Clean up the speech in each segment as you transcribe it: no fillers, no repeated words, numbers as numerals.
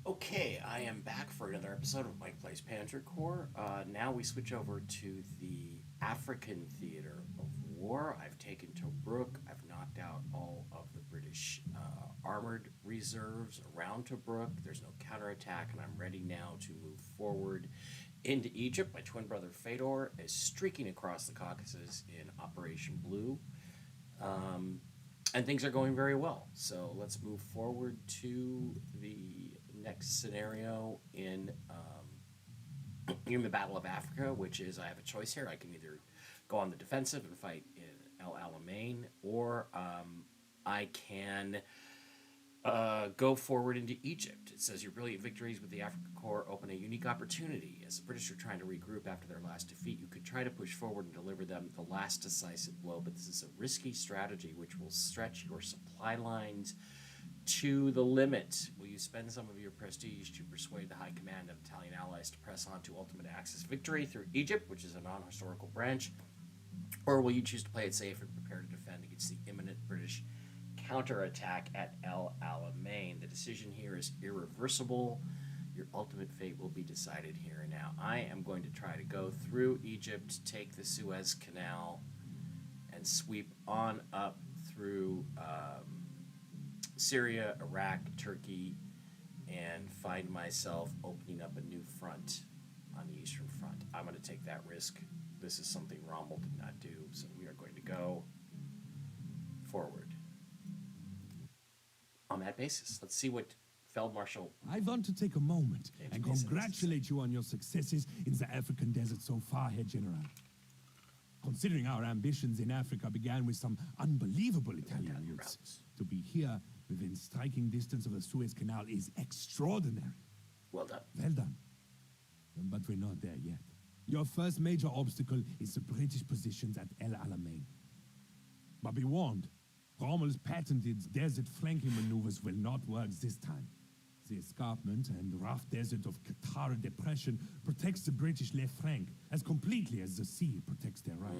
Okay, I am back for another episode of Mike Plays Panzer Corps. Now we switch over to the African theater of war. I've taken Tobruk. I've knocked out all of the British armored reserves around Tobruk. There's no counterattack, and I'm ready now to move forward into Egypt. My twin brother Fedor is streaking across the Caucasus in Operation Blue. Um, and things are going very well. So let's move forward to the next scenario in the Battle of Africa, which is I have a choice here. I can either go on the defensive and fight in El Alamein, or I can go forward into Egypt. It says your brilliant victories with the Africa Corps open a unique opportunity. As the British are trying to regroup after their last defeat, you could try to push forward and deliver them the last decisive blow, but this is a risky strategy which will stretch your supply lines to the limit. Will you spend some of your prestige to persuade the high command of Italian allies to press on to ultimate Axis victory through Egypt, which is a non-historical branch, or will you choose to play it safe and prepare to defend against the imminent British counterattack at El Alamein? The decision here is irreversible. Your ultimate fate will be decided here and now. I am going to try to go through Egypt, take the Suez Canal, and sweep on up through Syria, Iraq, Turkey, and find myself opening up a new front on the Eastern Front. I'm going to take that risk. This is something Rommel did not do, so we are going to go forward on that basis. Let's see what Feld Marshal. I want to take a moment James and Mason congratulate you on your successes in the African desert so far, Herr General. Considering our ambitions in Africa began with some unbelievable Italian youths, to be here within striking distance of the Suez Canal is extraordinary. Well done. Well done. But we're not there yet. Your first major obstacle is the British positions at El Alamein. But be warned, Rommel's patented desert flanking maneuvers will not work this time. The escarpment and rough desert of Qatar Depression protects the British left flank as completely as the sea protects their right.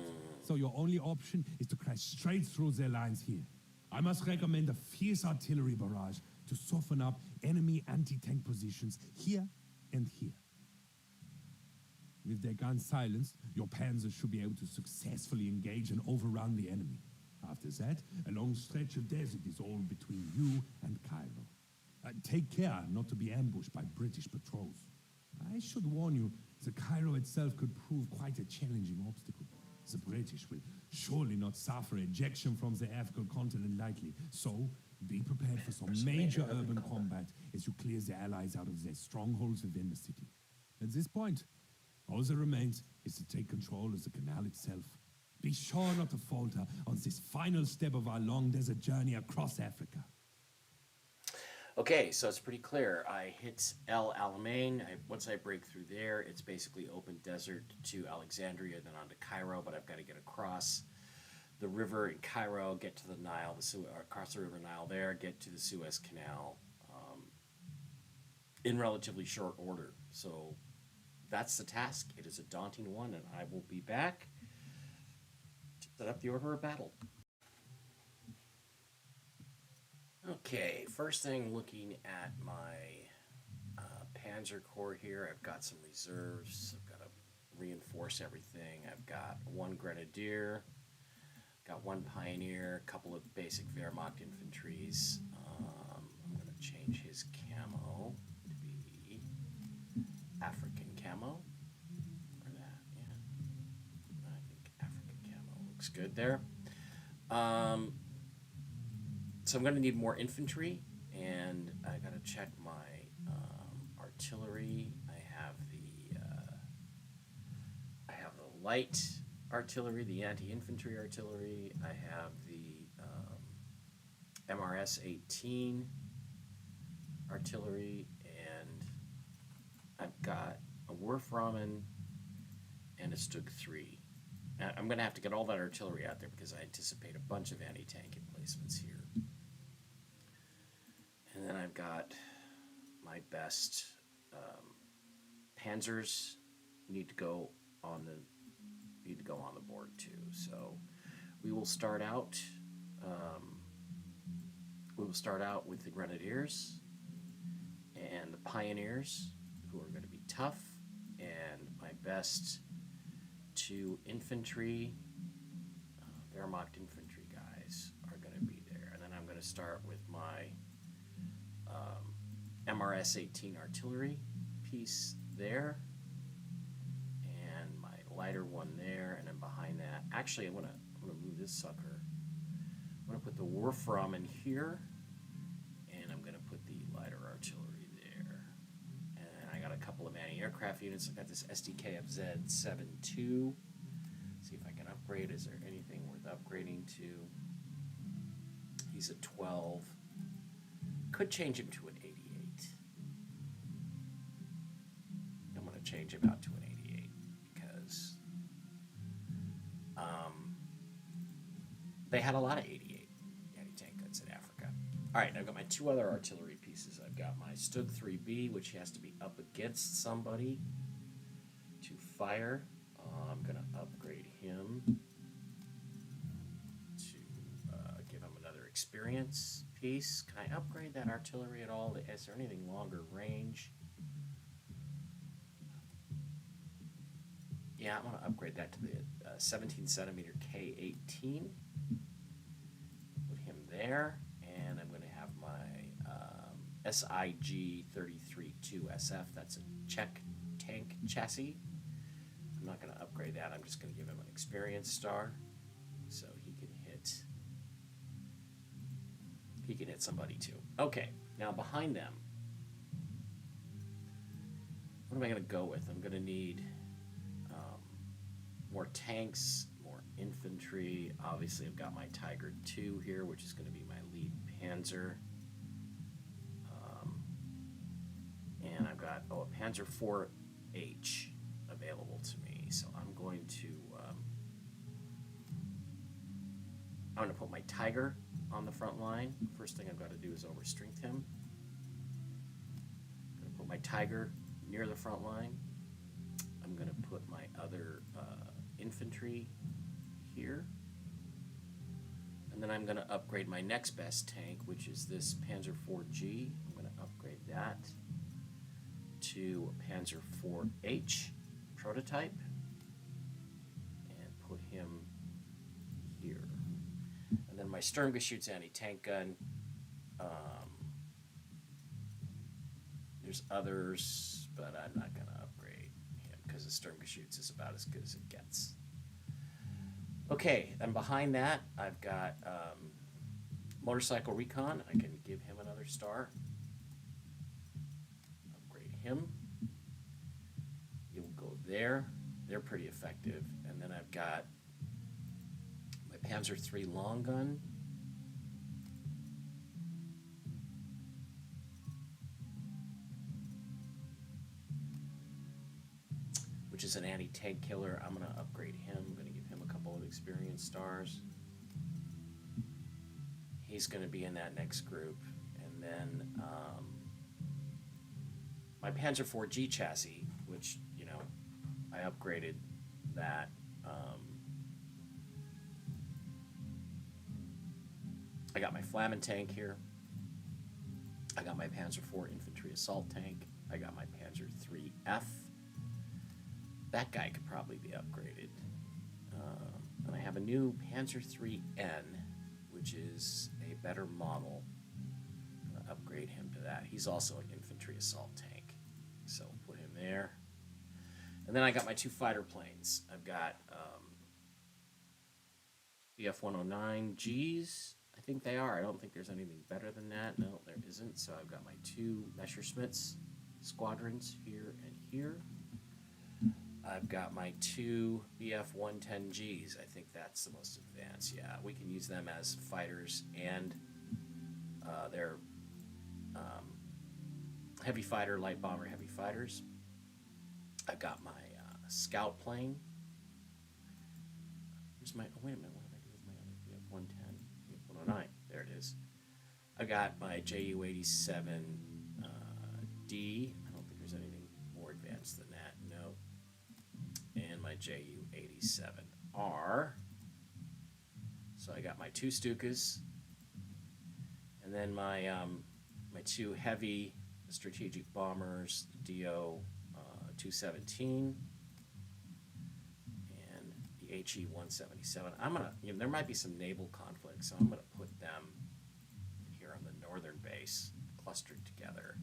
So your only option is to crash straight through their lines here. I must recommend a fierce artillery barrage to soften up enemy anti-tank positions here and here. With their guns silenced, your panzers should be able to successfully engage and overrun the enemy. After that, a long stretch of desert is all between you and Cairo. Take care not to be ambushed by British patrols. I should warn you, the Cairo itself could prove quite a challenging obstacle. The British will surely not suffer ejection from the African continent lightly, so be prepared for some major urban combat as you clear the Allies out of their strongholds within the city. At this point, all that remains is to take control of the canal itself. Be sure not to falter on this final step of our long desert journey across Africa. Okay, so it's pretty clear. I hit El Alamein. Once I break through there, it's basically open desert to Alexandria, then on to Cairo, but I've got to get across the river in Cairo, get to the Nile, across the river Nile there, get to the Suez Canal in relatively short order. So that's the task. It is a daunting one, and I will be back to set up the order of battle. Okay, first thing, looking at my Panzer Corps here, I've got some reserves. I've got to reinforce everything. I've got one Grenadier, got one Pioneer, a couple of basic Wehrmacht infantries. I'm going to change his camo to be African camo. Or that, yeah. I think African camo looks good there. So I'm going to need more infantry, and I got to check my artillery. I have the light artillery, the anti-infantry artillery. I have the MRS-18 artillery, and I've got a Wurfrahmen and a Stug 3. Now, I'm going to have to get all that artillery out there because I anticipate a bunch of anti-tank emplacements here. And then I've got my best panzers need to go on the board too. So we will start out. with the Grenadiers and the pioneers who are going to be tough, and my best 2 infantry, Wehrmacht infantry guys are going to be there. And then I'm going to start with my MRS-18 artillery piece there, and my lighter one there, and then behind that, actually I'm gonna move this sucker. I'm gonna put the Wolfram in here, and I'm gonna put the lighter artillery there. And I got a couple of anti-aircraft units. I got this SDKFZ-72. See if I can upgrade. Is there anything worth upgrading to? He's a 12. Could change him to an 88. I'm going to change him out to an 88 because they had a lot of 88 anti-tank guns in Africa. All right, I've got my 2 other artillery pieces. I've got my Stug 3B, which has to be up against somebody to fire. I'm going to upgrade him to give him another experience piece. Can I upgrade that artillery at all? Is there anything longer range? Yeah, I'm going to upgrade that to the 17 centimeter K18. Put him there, and I'm going to have my SIG 33-2 SF. That's a Czech tank chassis. I'm not going to upgrade that. I'm just going to give him an experience star, so he can hit somebody too. Okay, now behind them, what am I going to go with? I'm going to need more tanks, more infantry. Obviously, I've got my Tiger II here, which is going to be my lead Panzer. And I've got, a Panzer IV-H available to me. So I'm going to put my Tiger on the front line. First thing I've got to do is overstrength him. I'm going to put my Tiger near the front line. I'm going to put my other infantry here. And then I'm going to upgrade my next best tank, which is this Panzer IV-G. I'm going to upgrade that to a Panzer IV-H prototype and put him here. And then my Sturmgeschütz anti-tank gun. There's others, but I'm not going to upgrade him because the Sturmgeschütz is about as good as it gets. Okay, and behind that, I've got Motorcycle Recon. I can give him another star. Upgrade him. He'll go there. They're pretty effective. And then I've got my Panzer III long gun. Which is an anti-tank killer. I'm going to upgrade him. I'm going to give him a couple of experience stars. He's going to be in that next group. And then my Panzer IV-G chassis, which, I upgraded that. I got my Flammen tank here. I got my Panzer IV infantry assault tank. I got my Panzer III-F. That guy could probably be upgraded. And I have a new Panzer III-N, which is a better model. I'm going to upgrade him to that. He's also an infantry assault tank. So we'll put him there. And then I got my 2 fighter planes. I've got BF-109Gs. I think they are. I don't think there's anything better than that. No, there isn't. So I've got my 2 Messerschmitts squadrons here and here. I've got my 2 BF-110Gs. I think that's the most advanced. Yeah, we can use them as fighters, and they're heavy fighter, light bomber, heavy fighters. I've got my scout plane. Where's my? Oh, wait a minute. What did I do with my other BF-110? BF-109. There it is. I've got my Ju-87D. I don't think there's anything more advanced than that. No. And my Ju-87R. So I got my 2 Stukas, and then my my 2 heavy the strategic bombers, the DO 217, and the HE 177. I'm gonna, there might be some naval conflict, so I'm gonna put them here on the northern base, clustered together.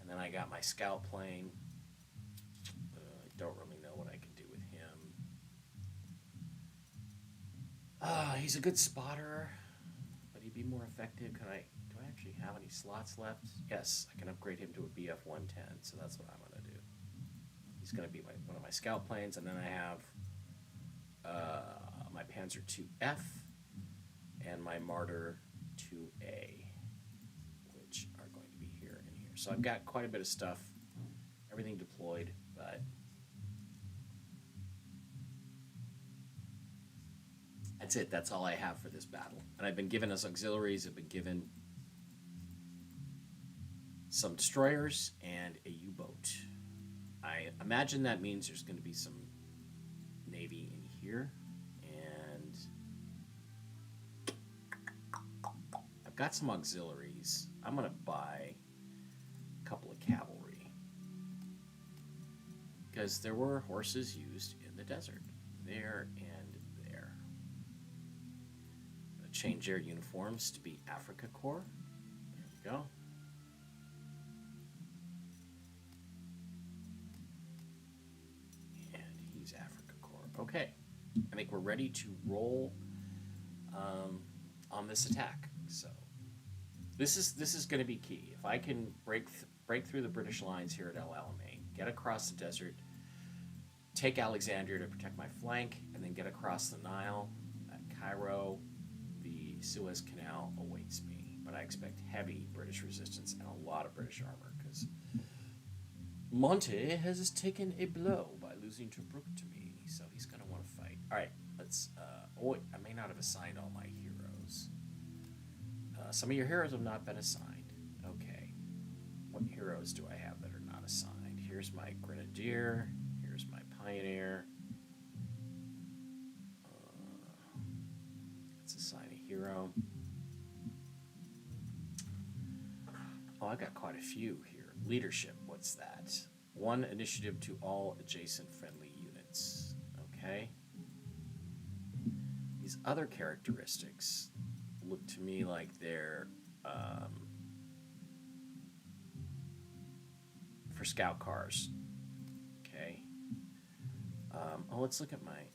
And then I got my scout plane. I don't really know what I can do with him. He's a good spotter, but he'd be more effective. Do I actually have any slots left? Yes, I can upgrade him to a BF 110, so that's what I'm going to do. He's going to be one of my scout planes, and then I have my Panzer 2F and my Martyr 2A, which are going to be here and here. So I've got quite a bit of stuff, everything deployed, but that's it. That's all I have for this battle. And I've been given as auxiliaries. I've been given some destroyers and a U-boat. I imagine that means there's going to be some Navy in here. And I've got some auxiliaries. I'm going to buy a couple of cavalry, because there were horses used in the desert. There and there. I'm going to change their uniforms to be Africa Corps. There we go. Africa Corps. Okay, I think we're ready to roll on this attack. So this is going to be key. If I can break through the British lines here at El Alamein, get across the desert, take Alexandria to protect my flank, and then get across the Nile at Cairo, the Suez Canal awaits me. But I expect heavy British resistance and a lot of British armor, because Monty has taken a blow by losing Tobruk to me, so he's going to want to fight. All right, let's... I may not have assigned all my heroes. Some of your heroes have not been assigned. Okay. What heroes do I have that are not assigned? Here's my Grenadier. Here's my Pioneer. Let's assign a hero. Oh, I got quite a few here. Leadership, what's that? 1 initiative to all adjacent friendly units. Okay. These other characteristics look to me like they're for scout cars. Okay. Let's look at my.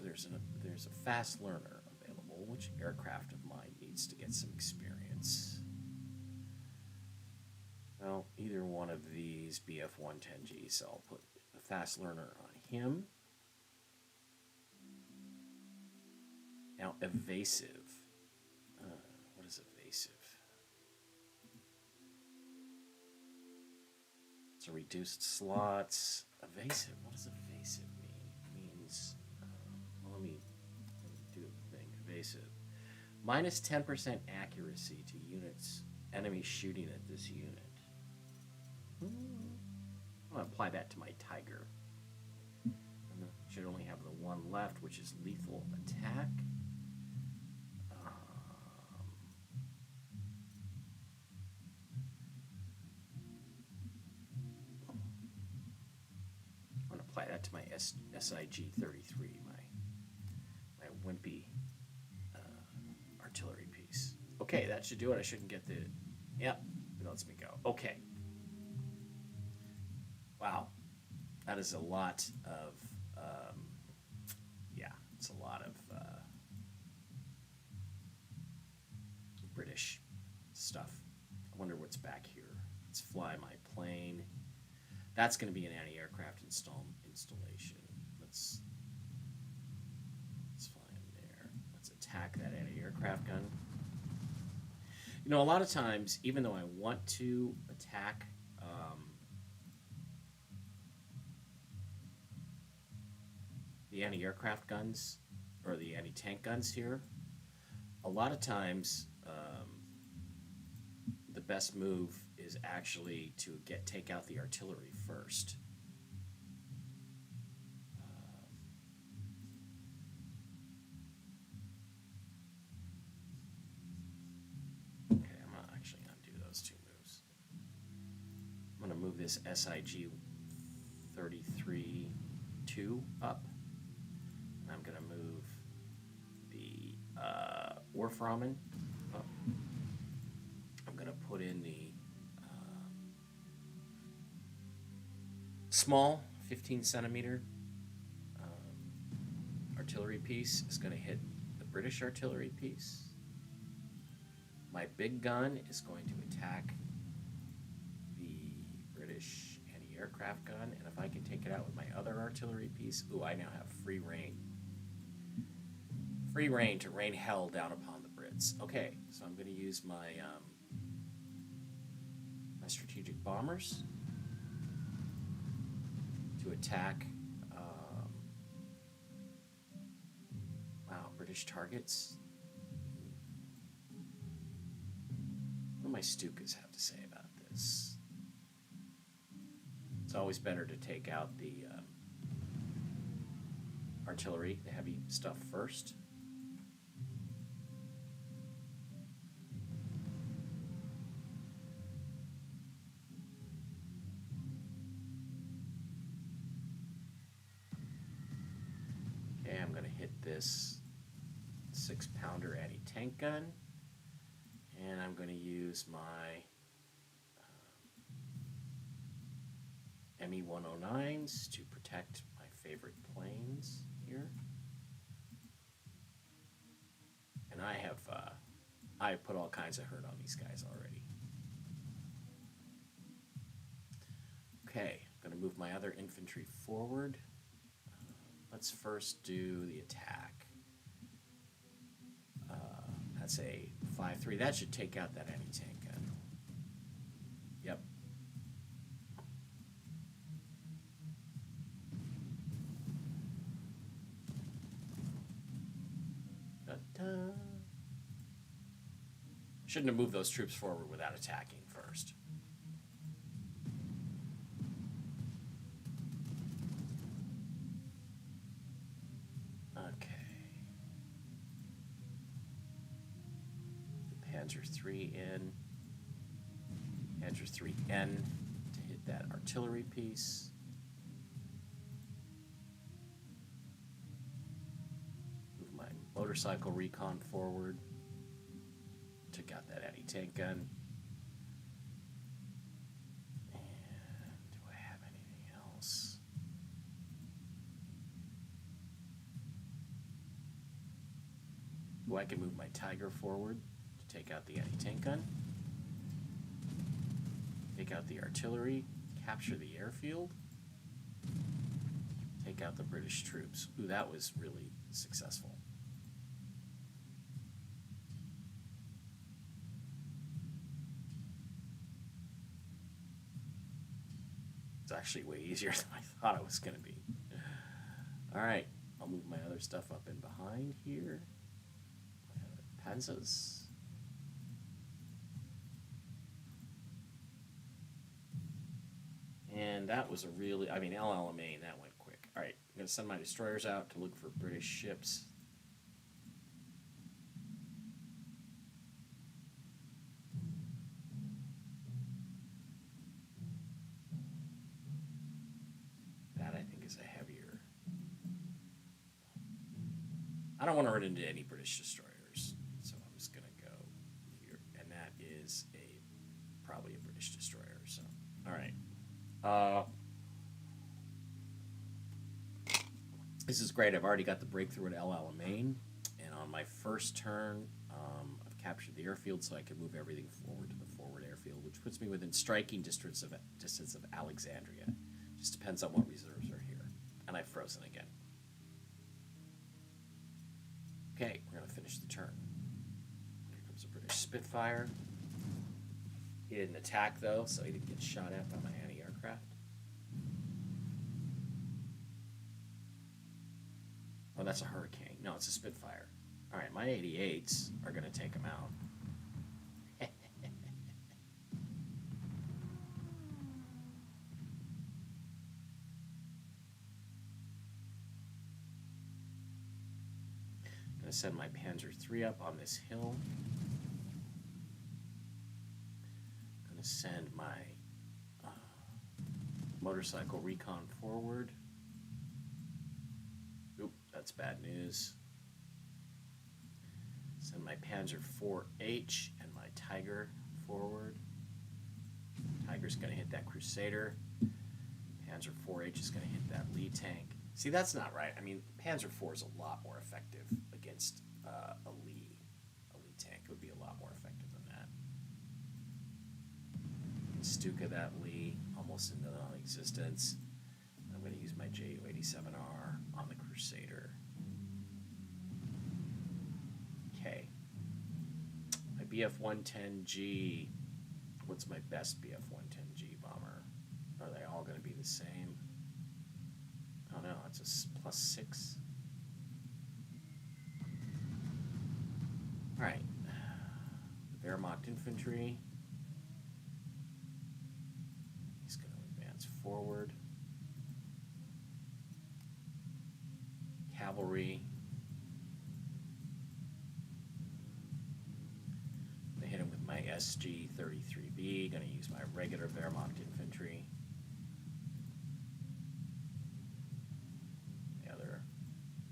There's a fast learner available. Which aircraft of mine needs to get some experience? Well, either one of these BF-110G, so I'll put the fast learner on him. Now, evasive. What is evasive? It's a reduced slots. Evasive. What does evasive mean? It means, well, let me do the thing. Evasive. Minus 10% accuracy to units, enemy shooting at this unit. I'm going to apply that to my Tiger. And should only have the one left, which is lethal attack. I'm going to apply that to my SIG-33, my wimpy artillery piece. Okay, that should do it. I shouldn't get the... Yep, it lets me go. Okay. Wow, that is a lot of, it's a lot of British stuff. I wonder what's back here. Let's fly my plane. That's going to be an anti-aircraft installation. Let's fly in there. Let's attack that anti-aircraft gun. You know, a lot of times, even though I want to attack the anti-aircraft guns, or the anti-tank guns here, a lot of times the best move is actually to take out the artillery first. Okay, I'm not actually going to do those two moves. move this SIG 33-2 up. And I'm going to move the Warframen up. I'm going to put in the small 15 centimeter artillery piece is going to hit the British artillery piece. My big gun is going to attack the British anti-aircraft gun, and if I can take it out with my other artillery piece, ooh, I now have free reign. Free reign to rain hell down upon the Brits. Okay, so I'm going to use my my strategic bombers to attack British targets. What do my Stukas have to say about this? It's always better to take out the artillery, the heavy stuff first. Okay, I'm going to hit this 6-pounder anti-tank gun, and I'm going to use my ME-109s to protect my favorite planes here. And I have put all kinds of hurt on these guys already. Okay, I'm going to move my other infantry forward. Let's first do the attack. That's a 5-3. That should take out that anti-tank gun. Yep. Da-da. Shouldn't have moved those troops forward without attacking first. Panzer 3 in, Panzer 3N to hit that artillery piece. Move my motorcycle recon forward. Took out that anti-tank gun. And do I have anything else? Oh, I can move my Tiger forward. Take out the anti-tank gun, take out the artillery, capture the airfield, take out the British troops. Ooh, that was really successful. It's actually way easier than I thought it was going to be. All right, I'll move my other stuff up in behind here. My other Panzers. And that was a really, I mean, El Alamein, that went quick. All right, I'm going to send my destroyers out to look for British ships. That, I think, is a heavier. I don't want to run into any British destroyers, so I'm just going to go here. And that is probably a British destroyer, so, all right. This is great. I've already got the breakthrough at El Alamein, and on my first turn, I've captured the airfield, so I can move everything forward to the forward airfield, which puts me within striking distance of Alexandria. Just depends on what reserves are here, and I've frozen again. Okay, we're going to finish the turn. Here comes a British Spitfire. He didn't attack, though, so he didn't get shot at by my anti-aircraft. Oh, that's a Hurricane. No, it's a Spitfire. All right, my 88s are going to take him out. I'm going to send my Panzer 3 up on this hill. I'm going to send my Motorcycle recon forward. Oop, that's bad news. Send my Panzer 4H and my Tiger forward. Tiger's going to hit that Crusader. Panzer 4H is going to hit that Lee tank. See, that's not right. I mean, Panzer 4 is a lot more effective against a Lee tank. It would be a lot more effective than that. Stuka that Lee almost into non-existence. I'm going to use my Ju-87R on the Crusader. Okay. My BF-110G. What's my best BF-110G bomber? Are they all going to be the same? I don't know. It's a +6. All right. Wehrmacht infantry. He's going to advance forward. Cavalry. I'm going to hit him with my SG-33B. Going to use my regular Wehrmacht infantry.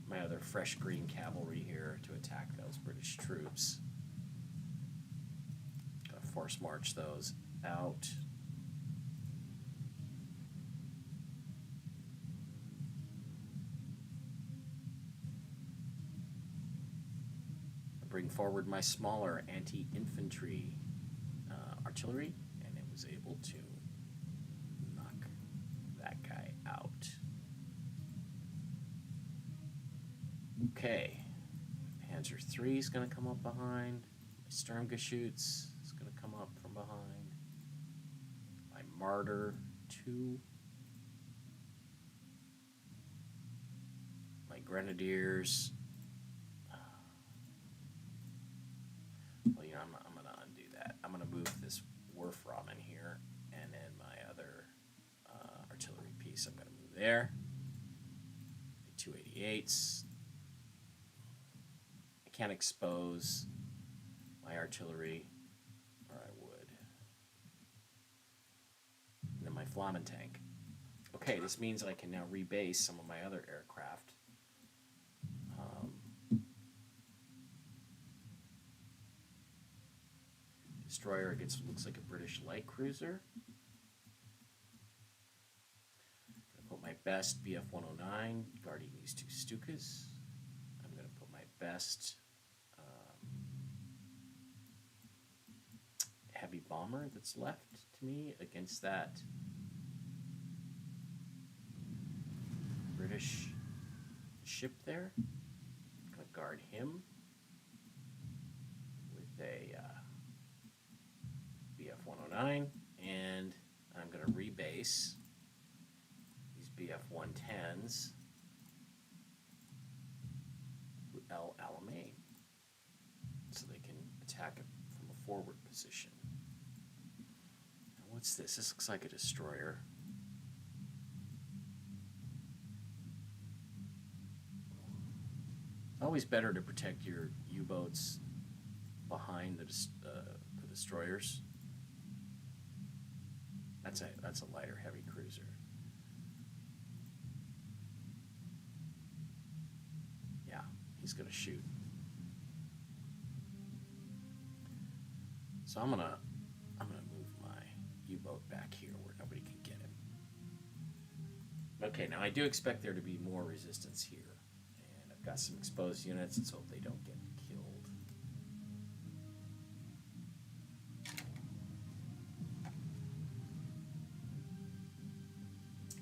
My other fresh green cavalry here to attack those British troops. Gonna force march those out. Bring forward my smaller anti-infantry artillery, and it was able to knock that guy out. Okay, Panzer III is going to come up behind. My Sturmgeschütz is going to come up from behind. My Martyr 2. My Grenadiers. Well, you know, I'm going to undo that. I'm going to move this Wurfrahmen here, and then my other artillery piece I'm going to move there. The 288s. Can't expose my artillery, or I would. And then my Flammen tank. Okay, this means I can now rebase some of my other aircraft. Destroyer gets, looks like a British light cruiser. I'm going to put my best BF-109 guarding these two Stukas. I'm going to put my best heavy bomber that's left to me against that British ship there. I'm going to guard him with a BF-109, and I'm going to rebase these BF-110s to El Alamein so they can attack it from a forward position. Now, what's this? This looks like a destroyer. Always better to protect your U-boats behind the destroyers. That's a lighter heavy cruiser. Yeah, he's gonna shoot. So I'm gonna move my U-boat back here where nobody can get him. Okay, now I do expect there to be more resistance here. And I've got some exposed units, let's hope they don't get killed.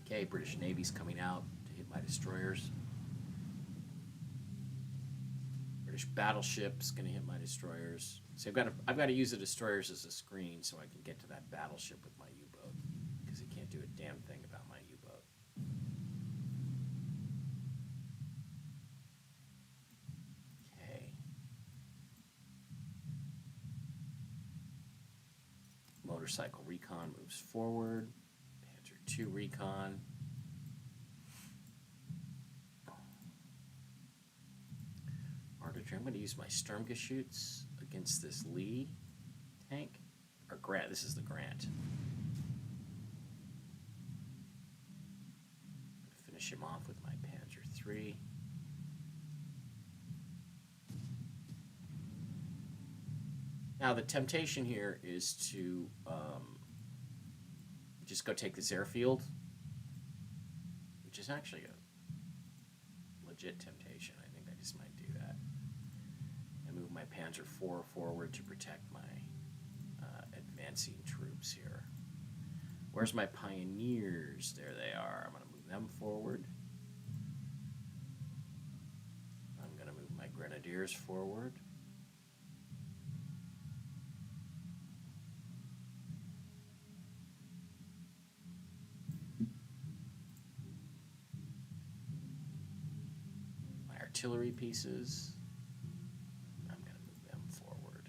Okay, British Navy's coming out to hit my destroyers. British battleship's gonna hit my destroyers. So I've got to use the destroyers as a screen so I can get to that battleship with my U-boat, because it can't do a damn thing about my U-boat. Okay. Motorcycle recon moves forward. Panzer II recon. I'm going to use my Sturmgeschütz against this Lee tank. Or Grant. This is the Grant. finish him off with my Panzer III. Now, the temptation here is to just go take this airfield, which is actually a legit temptation. I think I just might do that. And move my Panzer IV forward to protect my advancing troops here. Where's my Pioneers? There they are. I'm going to move them forward. I'm going to move my Grenadiers forward. My artillery pieces, I'm going to move them forward.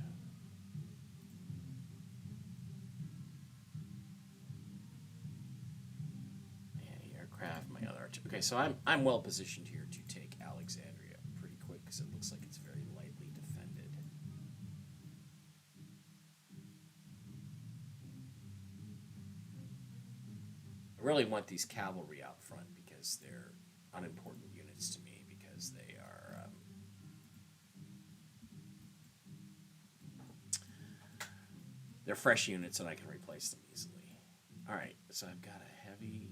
Aircraft, my other artillery. Okay, so I'm well positioned here to take Alexandria pretty quick because it looks like it's very lightly defended. I really want these cavalry out front because they're unimportant units to me because they are they're fresh units and I can replace them easily. All right, so I've got a heavy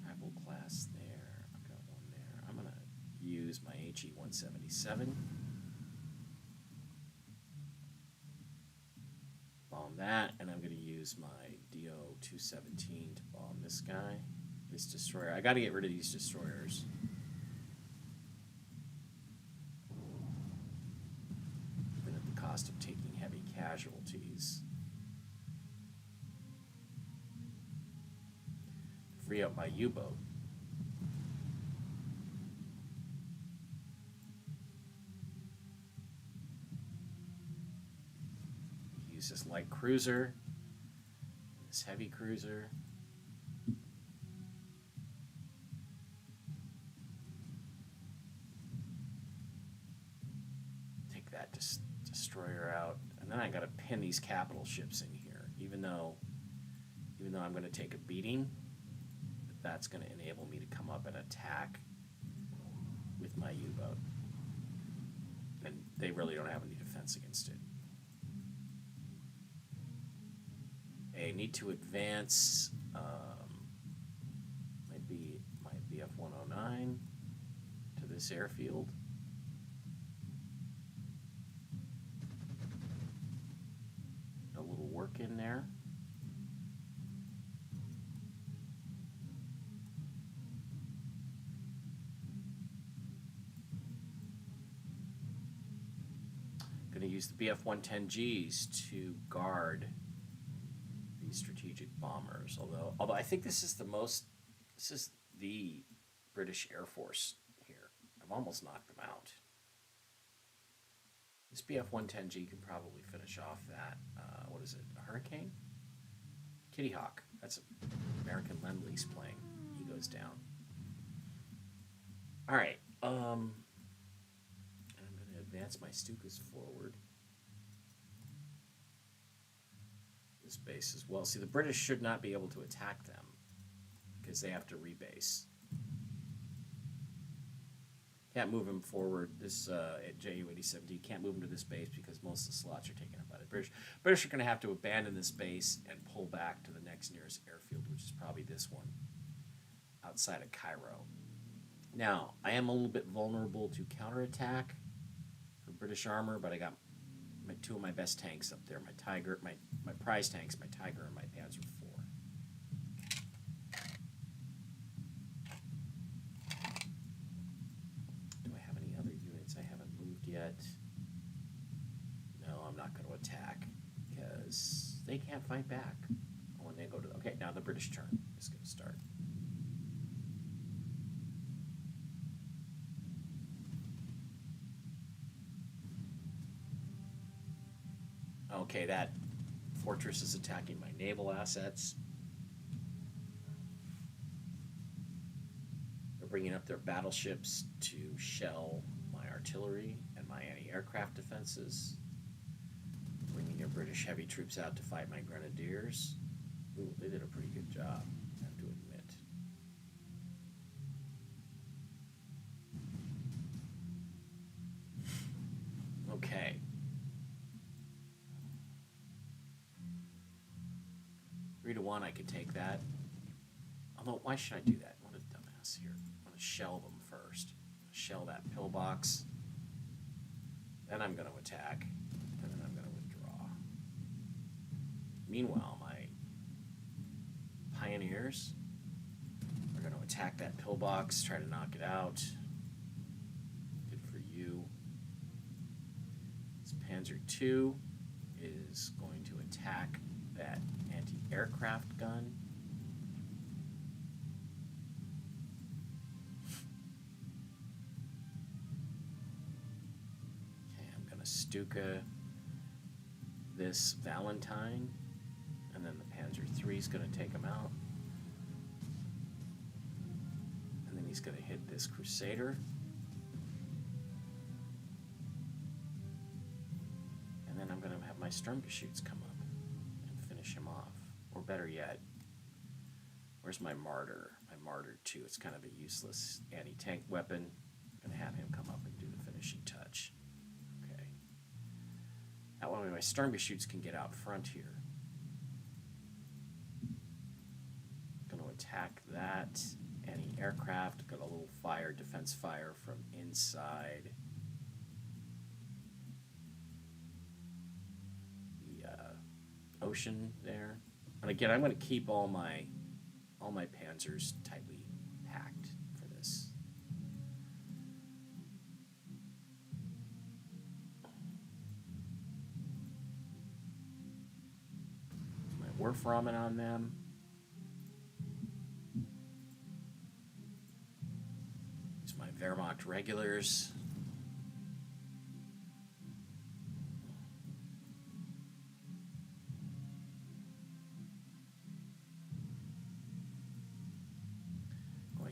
rebel class there. I've got one there. I'm gonna use my HE 177. Bomb that, and I'm gonna use my DO 217 to bomb this guy, this destroyer. I gotta get rid of these destroyers. Even at the cost of taking heavy casualties. Free up my U-boat. Use this light cruiser, this heavy cruiser. Take that destroyer out, and then I got to pin these capital ships in here. Even though I'm going to take a beating, that's going to enable me to come up and attack with my U-boat, and they really don't have any defense against it. I need to advance my BF 109 to this airfield. A little work in there. Going to use the BF 110Gs to guard strategic bombers, although I think this is the British Air Force here. I've almost knocked them out. This BF 110G can probably finish off that. What is it? A Hurricane? Kitty Hawk. That's an American Lend-Lease plane. He goes down. All right. And I'm going to advance my Stukas forward. Base as well. See, the British should not be able to attack them because they have to rebase. Can't move him forward. This at JU-87D can't move him to this base because most of the slots are taken up by the British. British are going to have to abandon this base and pull back to the next nearest airfield, which is probably this one outside of Cairo. Now, I am a little bit vulnerable to counterattack for British armor, but I got two of my best tanks up there, my Tiger, my prize tanks, my Tiger and my Panzer IV. Do I have any other units I haven't moved yet? No, I'm not going to attack because they can't fight back when they go to... Okay, now the British turn is going to start. Okay, that fortress is attacking my naval assets. They're bringing up their battleships to shell my artillery and my anti-aircraft defenses. Bringing their British heavy troops out to fight my grenadiers. Ooh, they did a pretty good job, I have to admit. 3-1, I could take that. Although, why should I do that? What a dumbass here. I'm going to shell them first. Shell that pillbox. Then I'm going to attack. And then I'm going to withdraw. Meanwhile, my pioneers are going to attack that pillbox, try to knock it out. Good for you. This Panzer II is going to attack that anti-aircraft gun. Okay, I'm going to Stuka this Valentine, and then the Panzer III is going to take him out. And then he's going to hit this Crusader. And then I'm going to have my Sturmgeschütz come up and finish him off. Or better yet, where's my Martyr? My Martyr 2. It's kind of a useless anti-tank weapon. I'm going to have him come up and do the finishing touch. Okay. That way my Sturmgeschütz can get out front here. I'm going to attack that anti-aircraft. Got a little fire, defense fire from inside the ocean there. And again, I'm going to keep all my panzers tightly packed for this. My Werframen on them. Use my Wehrmacht regulars.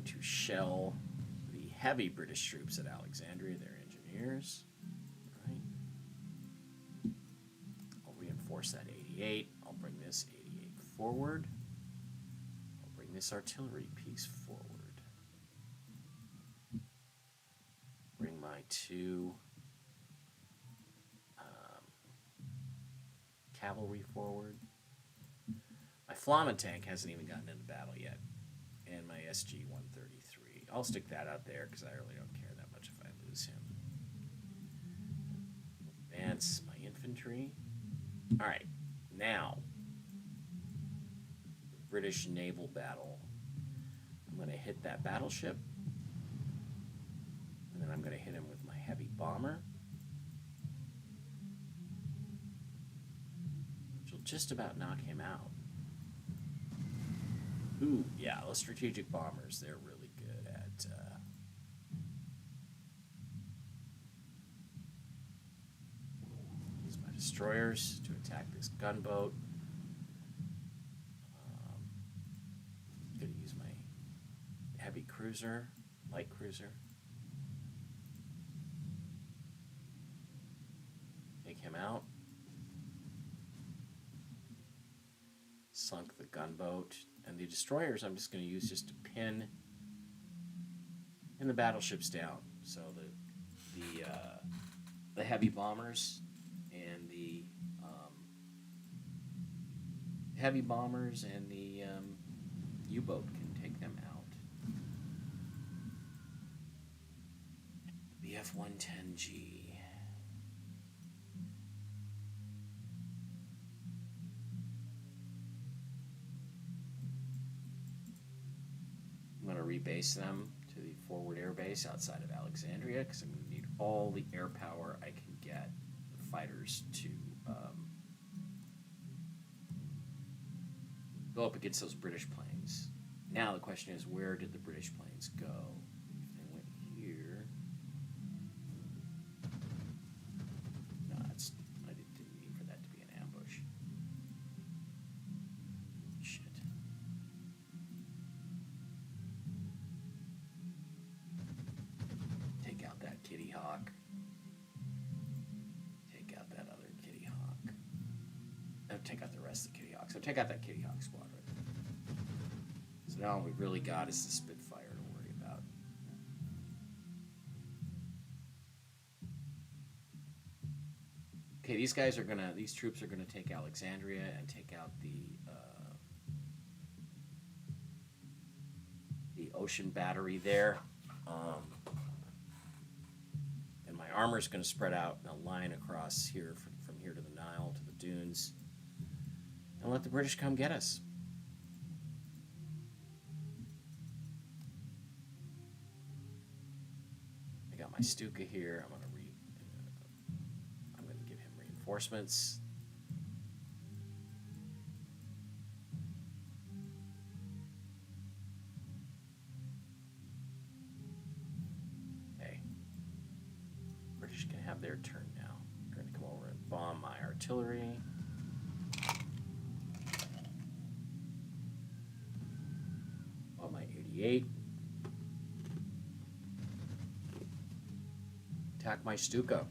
To shell the heavy British troops at Alexandria, their engineers. Right. I'll reinforce that 88. I'll bring this 88 forward. I'll bring this artillery piece forward. Bring my 2 cavalry forward. My Flammen tank hasn't even gotten into battle yet. And my SG-133. I'll stick that out there because I really don't care that much if I lose him. Advance my infantry. Alright, now, British naval battle. I'm going to hit that battleship. And then I'm going to hit him with my heavy bomber. Which will just about knock him out. Ooh, yeah, those strategic bombers, they're really good at use my destroyers to attack this gunboat. Gonna use my heavy cruiser, light cruiser. Take him out. Sunk the gunboat. And the destroyers I'm just going to use just to pin the battleships down. So the heavy bombers and the U-boat can take them out. BF-110G. I'm going to rebase them to the forward air base outside of Alexandria because I'm going to need all the air power I can get the fighters to go up against those British planes. Now the question is, where did the British planes go? If they went here... No, I didn't mean for that to be an ambush. Shit. Take out that Kitty Hawk. Take out that other Kitty Hawk. No, take out the rest of the Kitty Hawk. So take out that Kitty Hawk squadron. So now all we really got is the Spitfire to worry about. Okay, these troops are gonna take Alexandria and take out the ocean battery there. And my armor is going to spread out in a line across here from here to the Nile, to the dunes. And let the British come get us. I got my Stuka here. I'm going to give him reinforcements. Okay. British can have their turn now. They're going to come over and bomb my artillery. Bomb my 88. Attack my Stuka.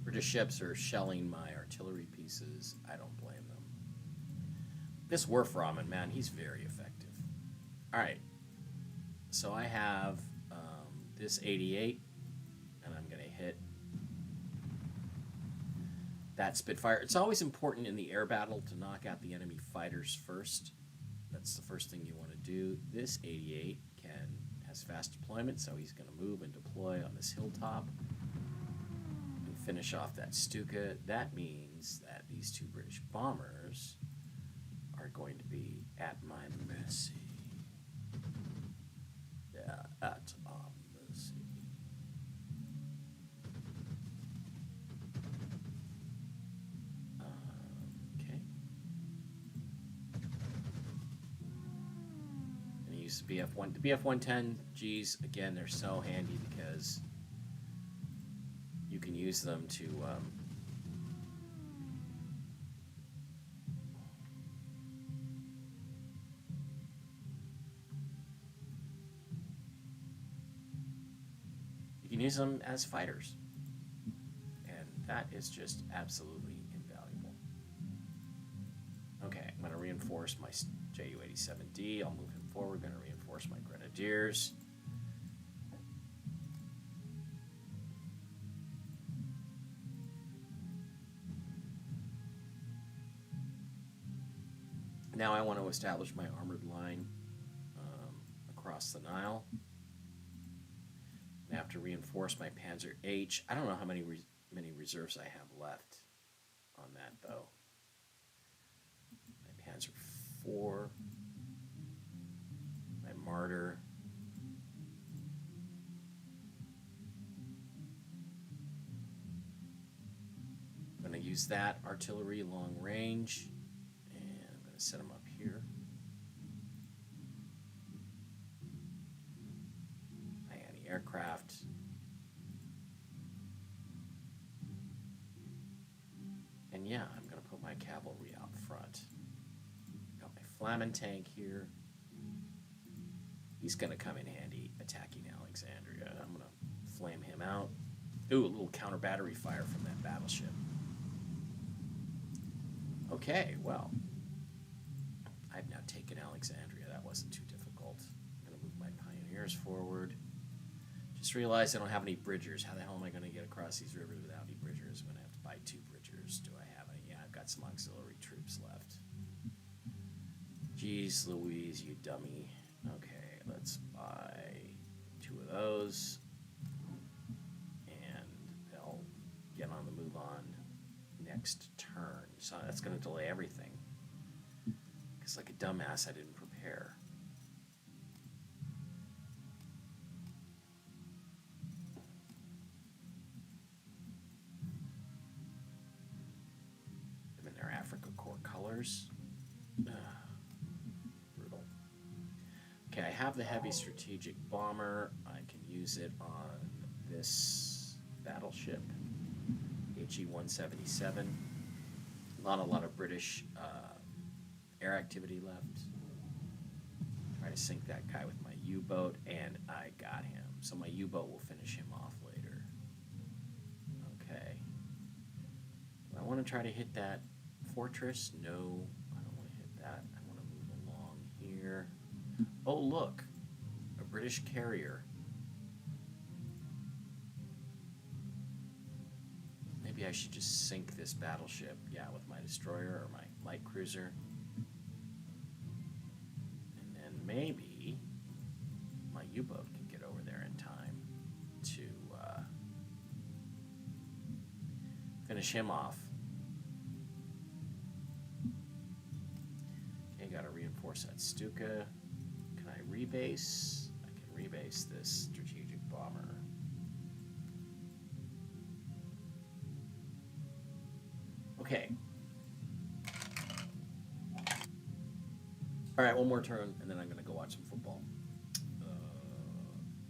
British ships are shelling my artillery pieces. I don't blame them. This Werframen, man, he's very effective. Alright. So I have this 88, and I'm going to hit that Spitfire. It's always important in the air battle to knock out the enemy fighters first. That's the first thing you want to do. This 88 has fast deployment, so he's going to move and deploy on this hilltop and finish off that Stuka. That means that these two British bombers are going to be at my mercy. Yeah, at our mercy. Okay. And use the BF-1. The BF-110 Gs, again, they're so handy because you can use them to use them as fighters, and that is just absolutely invaluable. Okay, I'm going to reinforce my Ju-87D. I'll move him forward. Going to reinforce my Grenadiers. Now I want to establish my armored line across the Nile. I have to reinforce my Panzer H. I don't know how many reserves I have left on that, though. My Panzer IV, my Martyr. I'm going to use that artillery long range, and I'm going to set them up here. Aircraft. And yeah, I'm going to put my cavalry out front. Got my Flamen tank here. He's going to come in handy attacking Alexandria. I'm going to flame him out. Ooh, a little counter battery fire from that battleship. Okay, well, I've now taken Alexandria. That wasn't too difficult. I'm going to move my pioneers forward. Just realized I don't have any bridgers. How the hell am I going to get across these rivers without any bridgers? I'm going to have to buy 2 bridgers. Do I have any? Yeah, I've got some auxiliary troops left. Jeez Louise, you dummy. Okay, let's buy 2 of those. And they'll get on the move on next turn. So that's going to delay everything. Because like a dumbass, I didn't prepare. Brutal. Okay, I have the heavy strategic bomber. I can use it on this battleship, HE-177. Not a lot of British air activity left. Try to sink that guy with my U-boat, and I got him. So my U-boat will finish him off later. Okay. Do I want to try to hit that fortress? No, I don't want to hit that. I want to move along here. Oh, look, a British carrier. I should just sink this battleship, yeah, with my destroyer or my light cruiser. And then maybe my U-boat can get over there in time to finish him off. Okay, gotta reinforce that Stuka. Can I rebase? I can rebase this strategic bomber. Okay. All right, one more turn, and then I'm gonna go watch some football.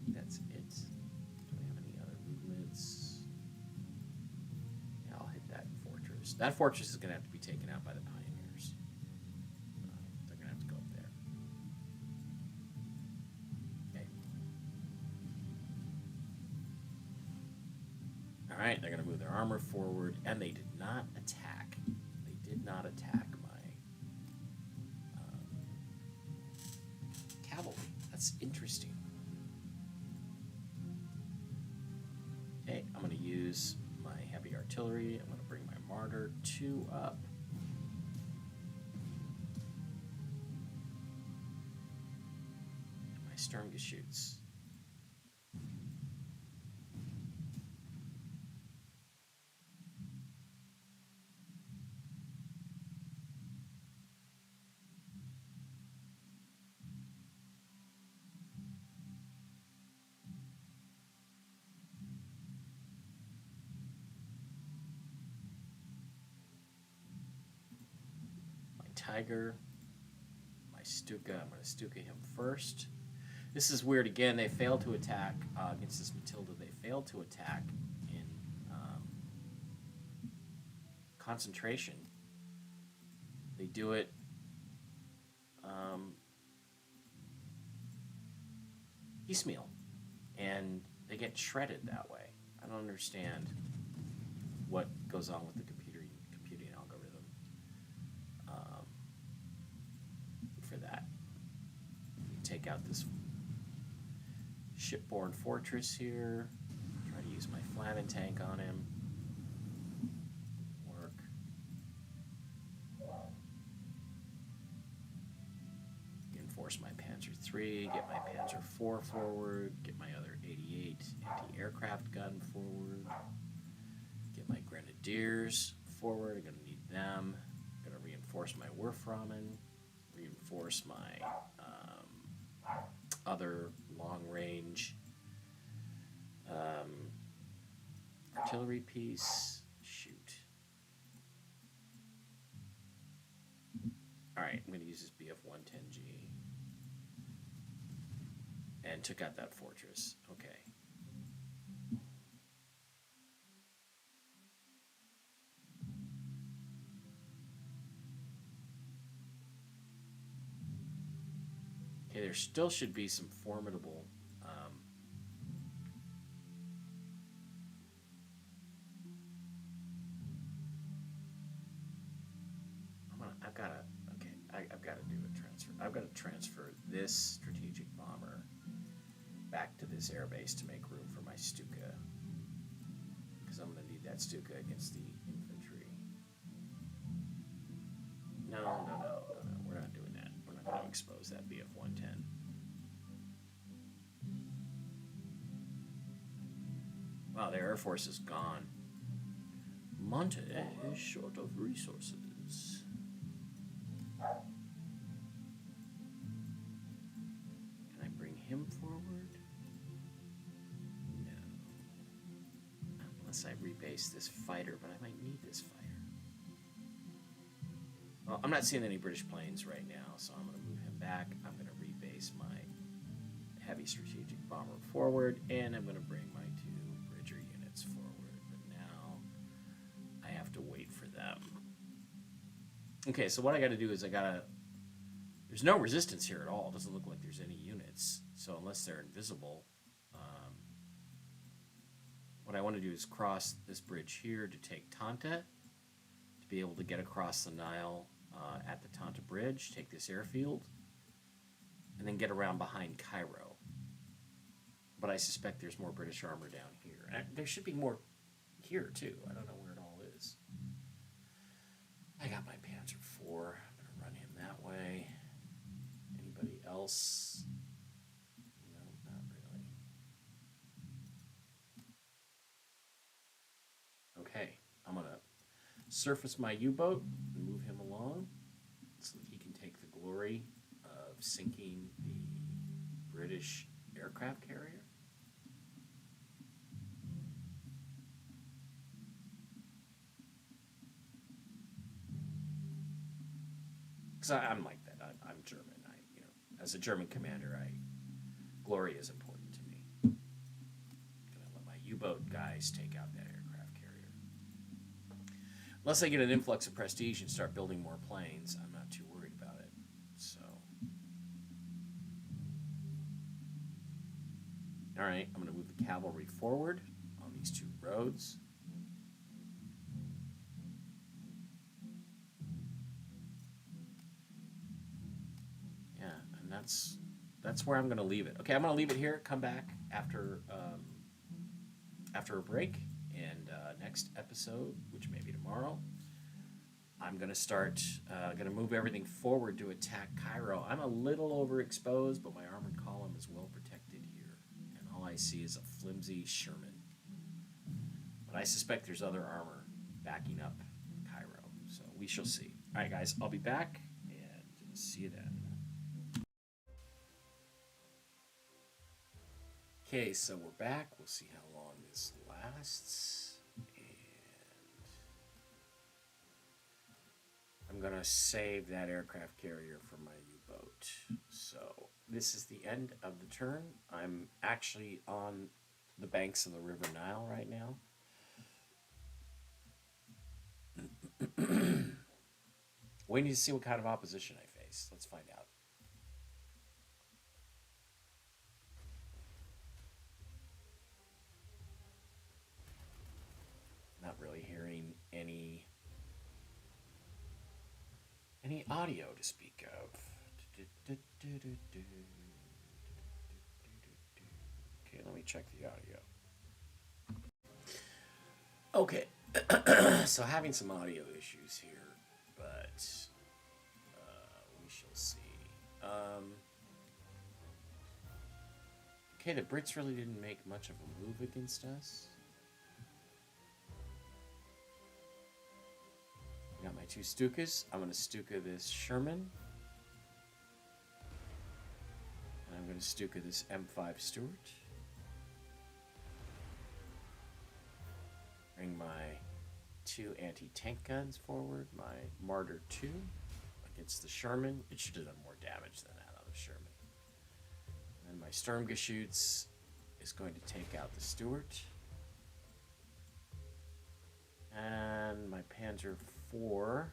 That's it. Do I have any other movements? Yeah, I'll hit that fortress. That fortress is gonna have to be taken out by the pioneers. They're gonna have to go up there. Okay. All right, they're gonna move their armor forward, and they did not attack. They did not attack my cavalry. That's interesting. Okay, I'm going to use my heavy artillery. I'm going to bring my Martyr 2 up. And my Sturmgeschütz. Tiger, my Stuka. I'm going to Stuka him first. This is weird. Again, they failed to attack against this Matilda. They failed to attack in concentration. They do it piecemeal, and they get shredded that way. I don't understand what goes on with the computing algorithm for that. Take out this shipborne fortress here. Try to use my Flavin tank on him. Work. Reinforce my Panzer 3, get my Panzer 4 forward, get my other 88 anti-aircraft gun forward, get my Grenadiers forward. I'm going to need them. I'm going to reinforce my Wurfrahmen, reinforce my other long-range artillery piece. Shoot. All right, I'm going to use this BF-110G. And took out that fortress. Okay. Okay, there still should be some formidable I've got to do a transfer. I've got to transfer this strategic bomber back to this airbase to make room for my Stuka, because I'm going to need that Stuka against the infantry. No, we're not doing that. We're not going to expose that BF-110. Wow, their air force is gone. Monte is short of resources. Can I bring him forward? No. Unless I rebase this fighter, but I might need this fighter. Well, I'm not seeing any British planes right now, so I'm going to move him back. I'm going to rebase my heavy strategic bomber forward, and I'm going to bring my 2 Bridger units forward. But now I have to wait for them. Okay, so what I got to do is there's no resistance here at all. It doesn't look like there's any units. So unless they're invisible, what I want to do is cross this bridge here to take Tanta, to be able to get across the Nile at the Tanta Bridge, take this airfield, and then get around behind Cairo. But I suspect there's more British armor down here. And there should be more here, too. I don't know where it all 4. I'm going to run him that way. Anybody else? No, not really. Okay, I'm going to surface my U-boat and move him along so that he can take the glory of sinking the British aircraft carrier. Because I'm like that. I'm German. As a German commander, glory is important to me. I'm gonna let my U-boat guys take out that aircraft carrier. Unless I get an influx of prestige and start building more planes, I'm not too worried about it. So, all right, I'm gonna move the cavalry forward on these 2 roads. That's where I'm going to leave it. Okay, I'm going to leave it here. Come back after a break, and next episode, which may be tomorrow, I'm going to start. Going to move everything forward to attack Cairo. I'm a little overexposed, but my armored column is well protected here, and all I see is a flimsy Sherman. But I suspect there's other armor backing up Cairo, so we shall see. All right, guys, I'll be back, and see you then. Okay, so we're back. We'll see how long this lasts. And I'm going to save that aircraft carrier for my U-boat. So this is the end of the turn. I'm actually on the banks of the River Nile right now. Waiting to see what kind of opposition I face. Let's find out. Not really hearing any audio to speak of. Okay, let me check the audio. Okay, so having some audio issues here, but we shall see. Okay, the Brits really didn't make much of a move against us. Got my 2 Stukas. I'm going to Stuka this Sherman. And I'm going to Stuka this M5 Stuart. Bring my 2 anti-tank guns forward. My Martyr 2 against the Sherman. It should have done more damage than that on the Sherman. And my Sturmgeschütz is going to take out the Stuart. And my Panzer 4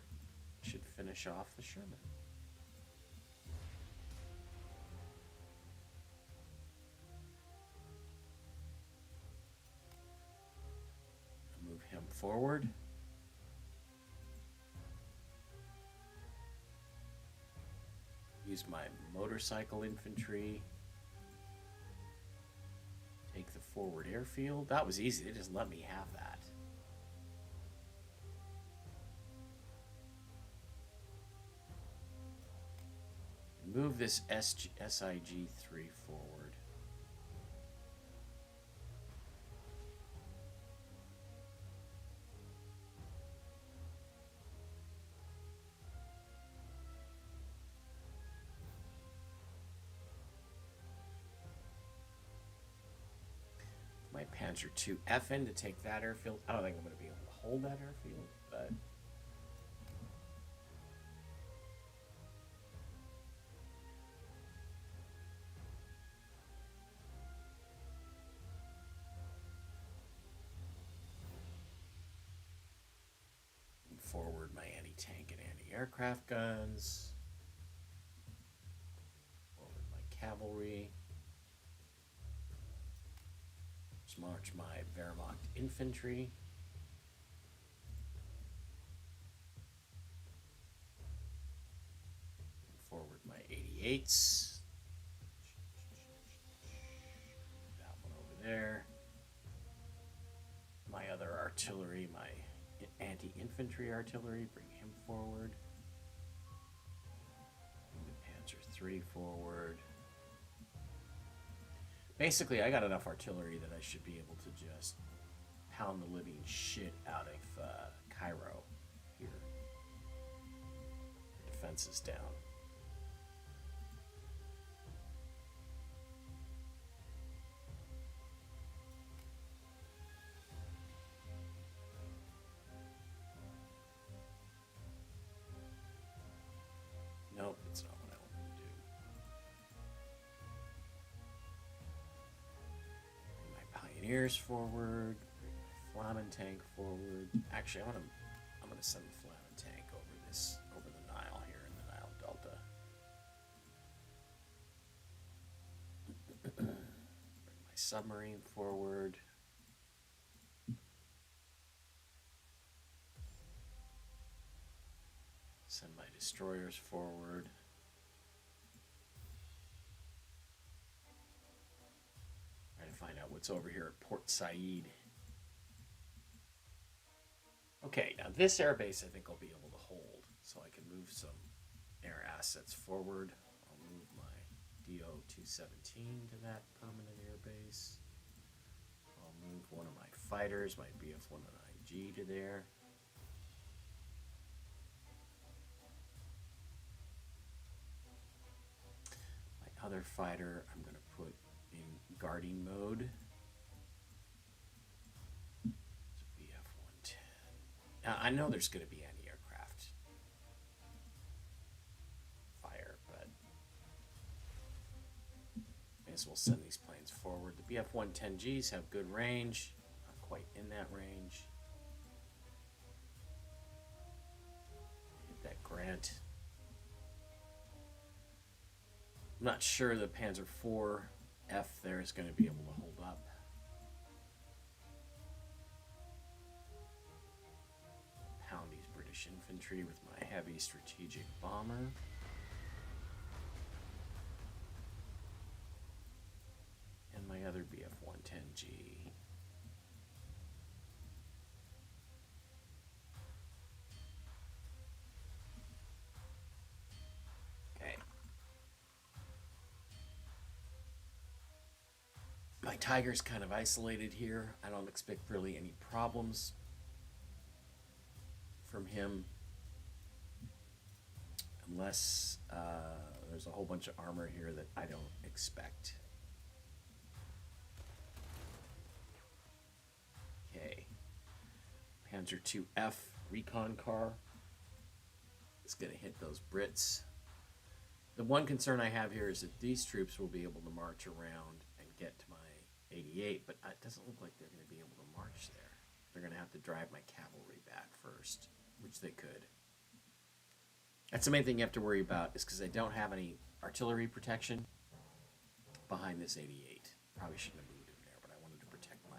should finish off the Sherman. Move him forward. Use my motorcycle infantry. Take the forward airfield. That was easy. They just let me have that. Move this SIG-3 forward. My Panzer 2F in to take that airfield. I don't think I'm going to be able to hold that airfield, but forward my anti-tank and anti-aircraft guns. Forward my cavalry. Just march my Wehrmacht infantry. Forward my 88s. That one over there. My other artillery, my anti-infantry artillery, bring him forward. 3 forward. Basically, I got enough artillery that I should be able to just pound the living shit out of Cairo here. The defense is down. Nope, it's not what I wanted to do. Bring my pioneers forward. Bring my Flamen tank forward. Actually, I'm gonna send the Flamen tank over the Nile here in the Nile Delta. Bring my submarine forward. Send my destroyers forward. Trying to find out what's over here at Port Said. Okay, now this airbase I think I'll be able to hold, so I can move some air assets forward. I'll move my DO-217 to that permanent airbase. I'll move one of my fighters, my BF-109G, to there. My other fighter I'm going to put in guarding mode. I know there's going to be anti-aircraft fire, but may as well send these planes forward. The BF-110Gs have good range, not quite in that range. Hit that Grant. I'm not sure the Panzer IV there is going to be able to hold up. Infantry with my heavy strategic bomber. And my other BF-110G. Okay. My Tiger's kind of isolated here. I don't expect really any problems from him. Unless there's a whole bunch of armor here that I don't expect. Okay. Panzer IIF recon car is going to hit those Brits. The one concern I have here is that these troops will be able to march around and get to my 88, but it doesn't look like they're going to be able to march there. They're going to have to drive my cavalry back first, which they could. That's the main thing you have to worry about, is because I don't have any artillery protection behind this 88. Probably shouldn't have moved him there, but I wanted to protect my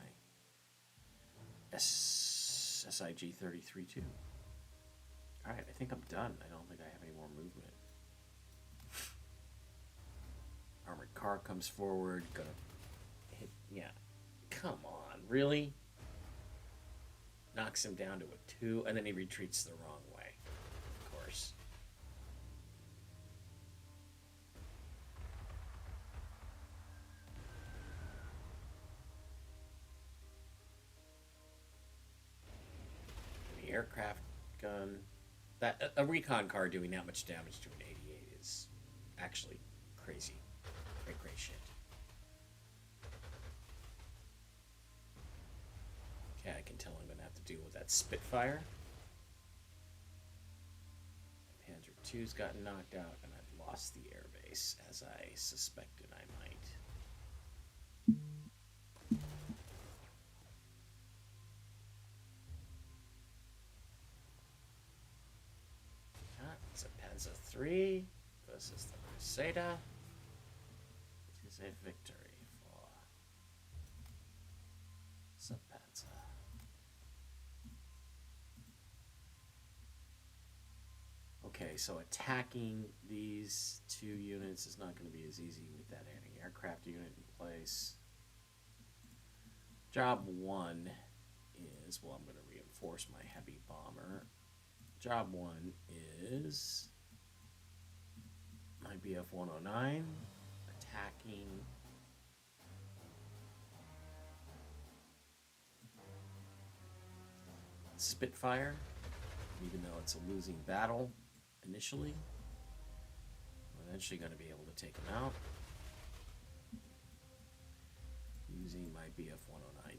SIG-33 too. Alright, I think I'm done. I don't think I have any more movement. Armored car comes forward, gonna hit, yeah. Come on, really? Knocks him down to a 2, and then he retreats the wrong way, of course. The aircraft gun. That a recon car doing that much damage to an 88 is actually crazy. Great shit. Okay, I can tell I'm gonna have to deal with that Spitfire. Panzer II's gotten knocked out, and I've lost the airbase, as I suspected I might. It's a Panzer III versus the Crusader. It is a victory for Panzer. Okay, so attacking these two units is not going to be as easy with that anti-aircraft unit in place. Job 1 is, well, I'm going to reinforce my heavy bomber. Job 1 is my my BF 109 attacking Spitfire, even though it's a losing battle initially. I'm eventually going to be able to take him out using my BF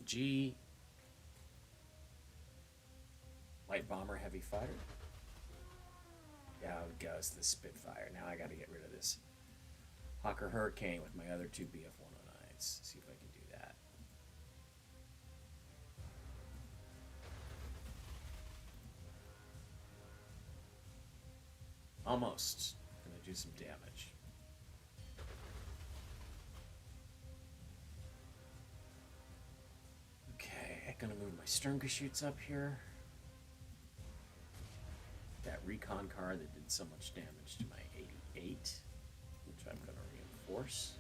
109G. Light bomber, heavy fighter. Down goes the Spitfire. Now I got to get rid of this Hawker Hurricane with my other two BF 109s. See if I can do that. Almost. Gonna do some damage. Okay, I'm gonna move my Sturmgeschütz up here. That recon car that did so much damage to my 88, which I'm gonna reinforce.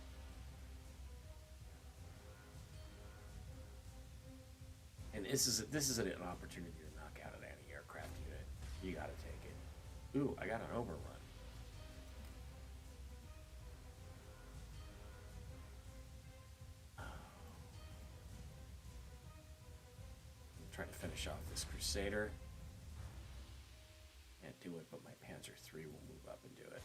And this is an opportunity to knock out an anti-aircraft unit. You gotta take it. Ooh, I got an overrun. I'm trying to finish off this Crusader. Can't do it, but my Panzer III will move up and do it.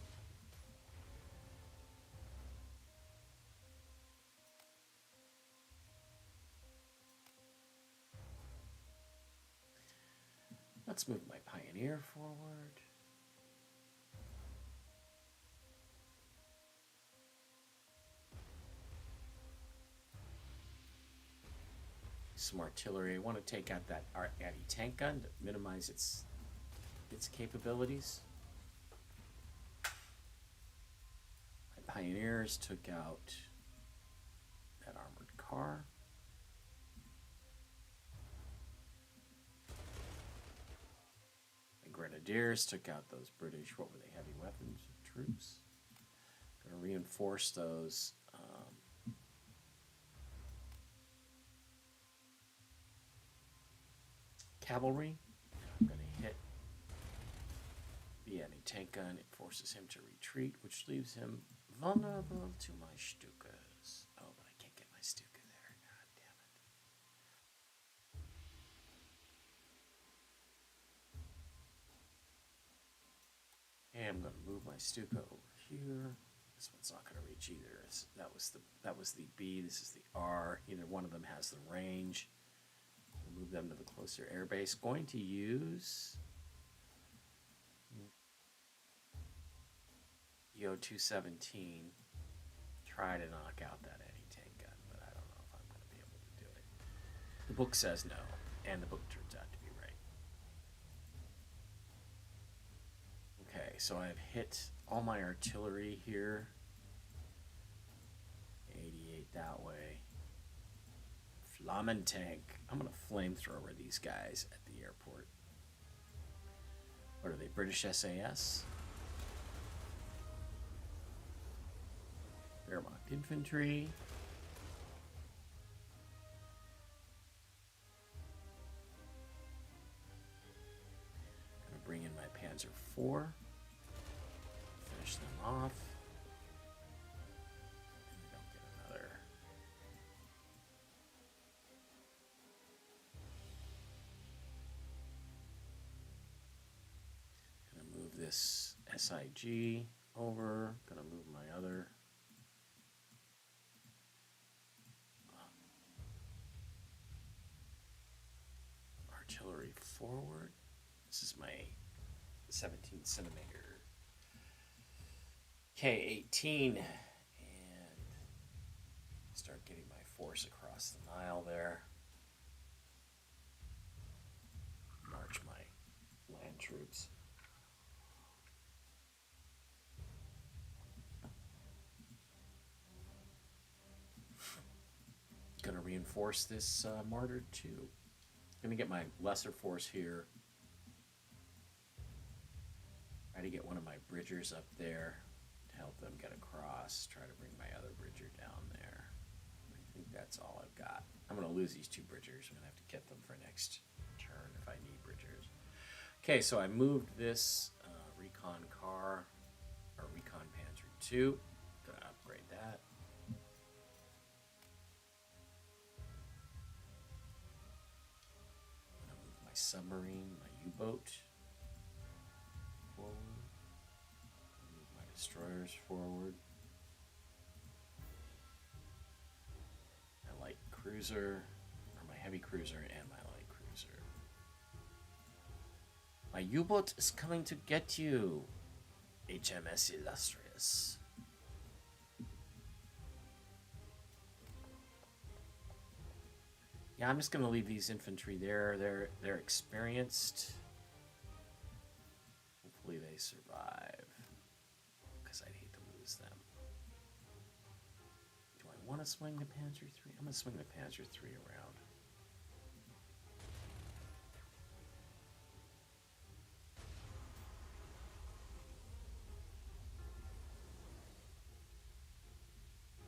Let's move my Pioneer forward. Some artillery. I want to take out that anti-tank gun to minimize its capabilities. My Pioneers took out that armored car. My Grenadiers took out those British, what were they, heavy weapons troops. Gonna reinforce those cavalry. I'm gonna hit the anti-tank gun. It forces him to retreat, which leaves him vulnerable to my Stukas. Oh, but I can't get my Stuka there. God damn it. And I'm going to move my Stuka over here. This one's not going to reach either. That was the B. This is the R. Either one of them has the range. We'll move them to the closer airbase. Going to use Yo-217. Try to knock out that anti-tank gun, but I don't know if I'm going to be able to do it. The book says no, and the book turns out to be right. Okay, so I've hit all my artillery here. 88 that way. Flammen tank. I'm going to flamethrower these guys at the airport. What are they, British SAS? Wehrmacht infantry. Gonna bring in my Panzer IV. Finish them off. And we don't get another. Gonna move this SIG over. Gonna move my other. Artillery forward. This is my 17 centimeter K-18 and start getting my force across the Nile there. March my land troops. Gonna reinforce this mortar too. Gonna get my lesser force here. Try to get one of my bridgers up there to help them get across. Try to bring my other bridger down there. I think that's all I've got. I'm gonna lose these two bridgers. I'm gonna have to get them for next turn if I need bridgers. Okay, so I moved this recon car, or recon Panzer 2. Gonna upgrade that. Gonna move my submarine, my U-boat forward. Move my destroyers forward. My light cruiser, or my heavy cruiser, and my light cruiser. My U-boat is coming to get you, HMS Illustrious. Yeah, I'm just gonna leave these infantry there. They're experienced. Hopefully they survive, because I'd hate to lose them. Do I want to swing the Panzer 3? I'm gonna swing the Panzer 3 around.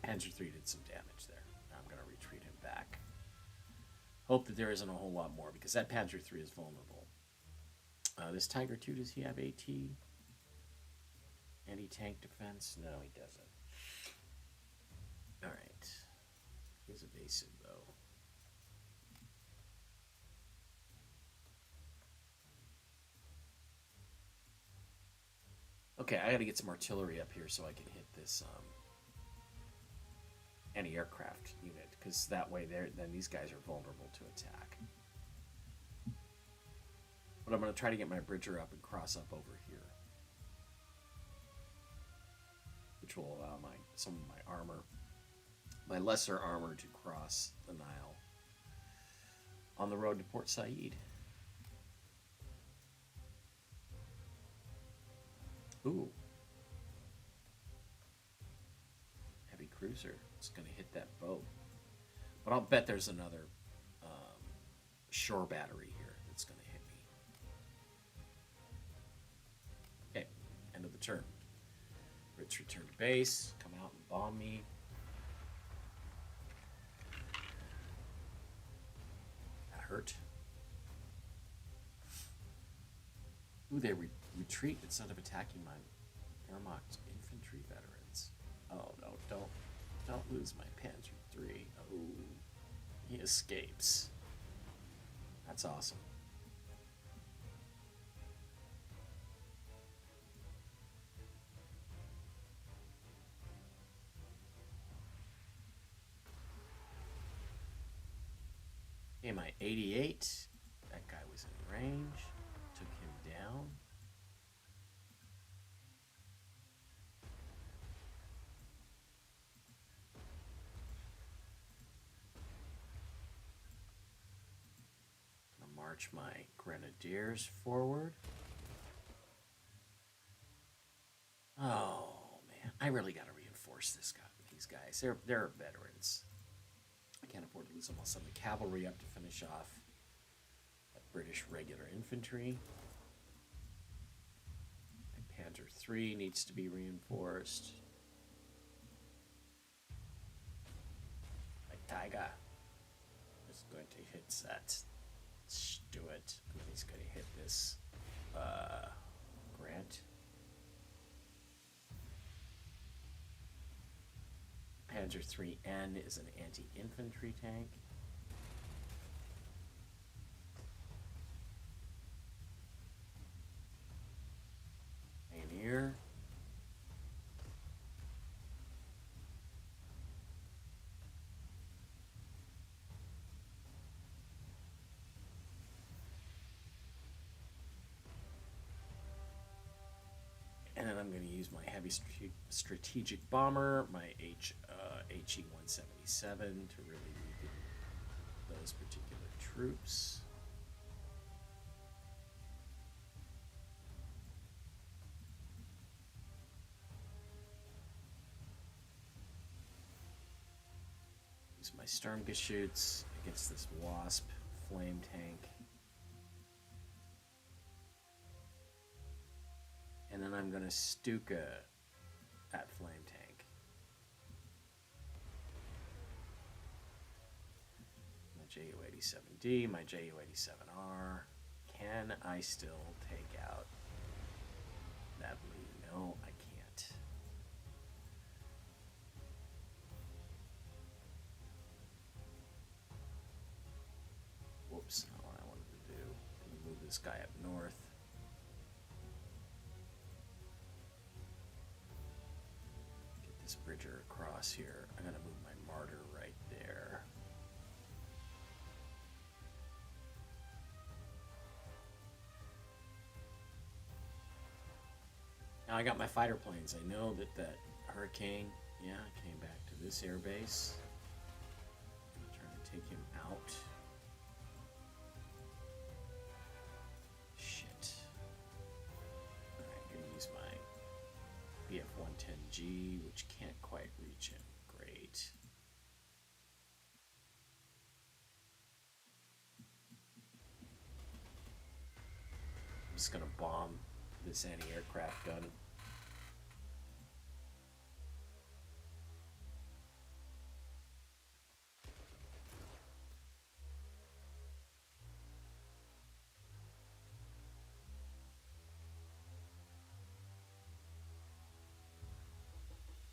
Panzer 3 did some damage there. Now I'm going to retreat him back. Hope that there isn't a whole lot more, because that Panzer 3 is vulnerable. This Tiger 2, does he have AT? Anti-tank defense? No, he doesn't. Alright. He's evasive, though. Okay, I got to get some artillery up here so I can hit this anti-aircraft unit, because that way then these guys are vulnerable to attack. But I'm going to try to get my bridger up and cross up over here, which will allow some of my armor, my lesser armor, to cross the Nile on the road to Port Said. Ooh. Heavy cruiser. It's going to hit that boat. But I'll bet there's another shore battery here that's going to hit me. Okay. End of the turn. Brits return to base. Come out and bomb me. That hurt. Ooh, they retreat instead of attacking my Wehrmacht infantry veterans. Oh, no, don't lose my Panzer 3. Oh, he escapes. That's awesome. Okay, my 88. That guy was in range. Took him down. March my grenadiers forward. Oh man, I really got to reinforce these guys. They're veterans. I can't afford to lose them. I'll send the cavalry up to finish off that British regular infantry. My Panzer 3 needs to be reinforced. My Tiger is going to hit that. Do it. And he's going to hit this Grant. Panzer 3N is an anti-infantry tank. Pioneer. And then I'm going to use my heavy strategic bomber, my HE-177, to really weaken those particular troops. Use my Sturmgeschütz against this Wasp flame tank. And then I'm going to Stuka that flame tank. My Ju-87D, my Ju-87R. Can I still take out that blue? No, I can't. this guy up north. Get this bridger across here. I'm gonna move my martyr right there. Now I got my fighter planes. I know that that Hurricane, yeah, came back to this airbase. I'm trying to take him out. Shit. Alright, I'm gonna use my BF-110G, which can't quite reach him. Great. I'm just gonna bomb this anti-aircraft gun.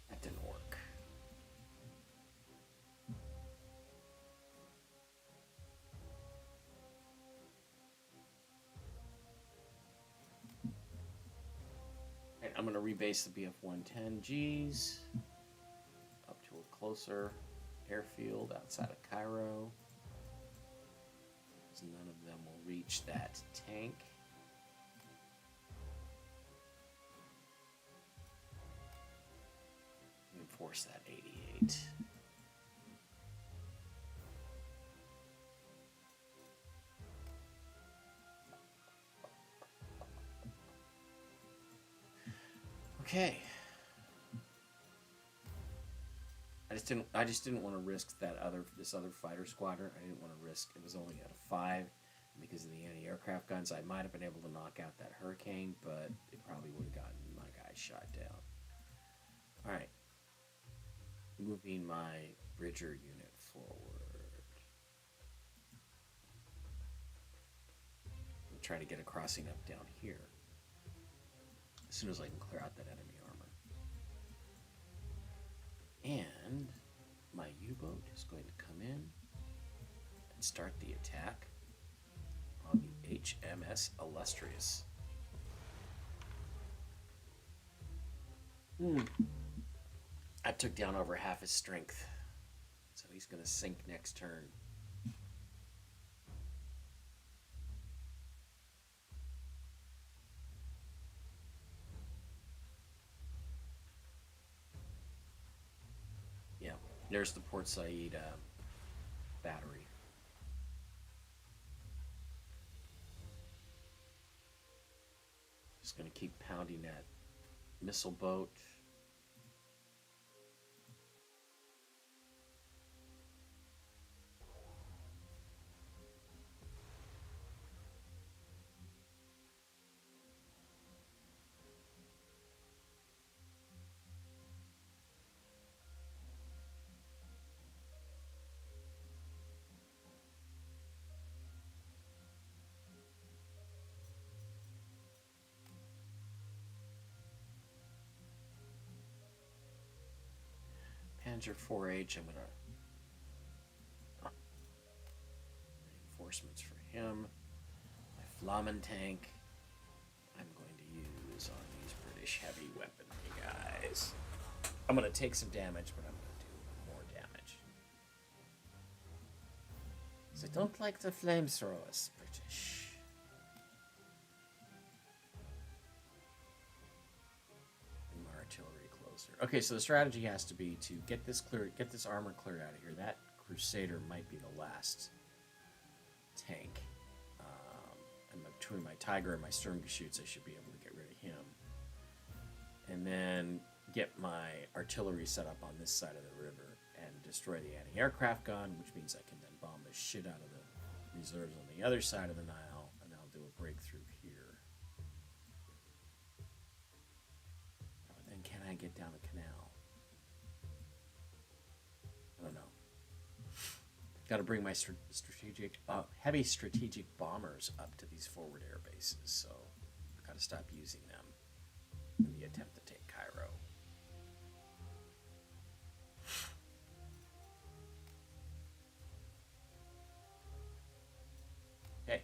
That didn't work. Right, I'm going to rebase the BF-110Gs up to a closer airfield outside of Cairo. So none of them will reach that tank. Enforce that 88. Okay. I just didn't want to risk this other fighter squadron. I didn't want to risk. It was only at a 5, and because of the anti-aircraft guns, I might have been able to knock out that Hurricane, but it probably would have gotten my guy shot down. All right. Moving my Bridger unit forward. I'm trying to get a crossing up down here as soon as I can clear out that enemy armor. And my U-boat is going to come in and start the attack on the HMS Illustrious. I took down over half his strength, so he's going to sink next turn. Yeah, there's the Port Said battery. Just going to keep pounding that missile boat. Panzer 4H, I'm going to reinforcements for him. My Flammen tank, I'm going to use on these British heavy weaponry guys. I'm going to take some damage, but I'm going to do more damage. So I don't like the flamethrowers, British. Okay, so the strategy has to be to get this armor cleared out of here. That Crusader might be the last tank. And between my Tiger and my Sturmgeschütz, I should be able to get rid of him. And then get my artillery set up on this side of the river and destroy the anti-aircraft gun, which means I can then bomb the shit out of the reserves on the other side of the Nile, and I'll do a breakthrough here. Can I get down the canal? I don't know. Got to bring my heavy strategic bombers up to these forward air bases, so I've got to stop using them in the attempt to take Cairo. Okay.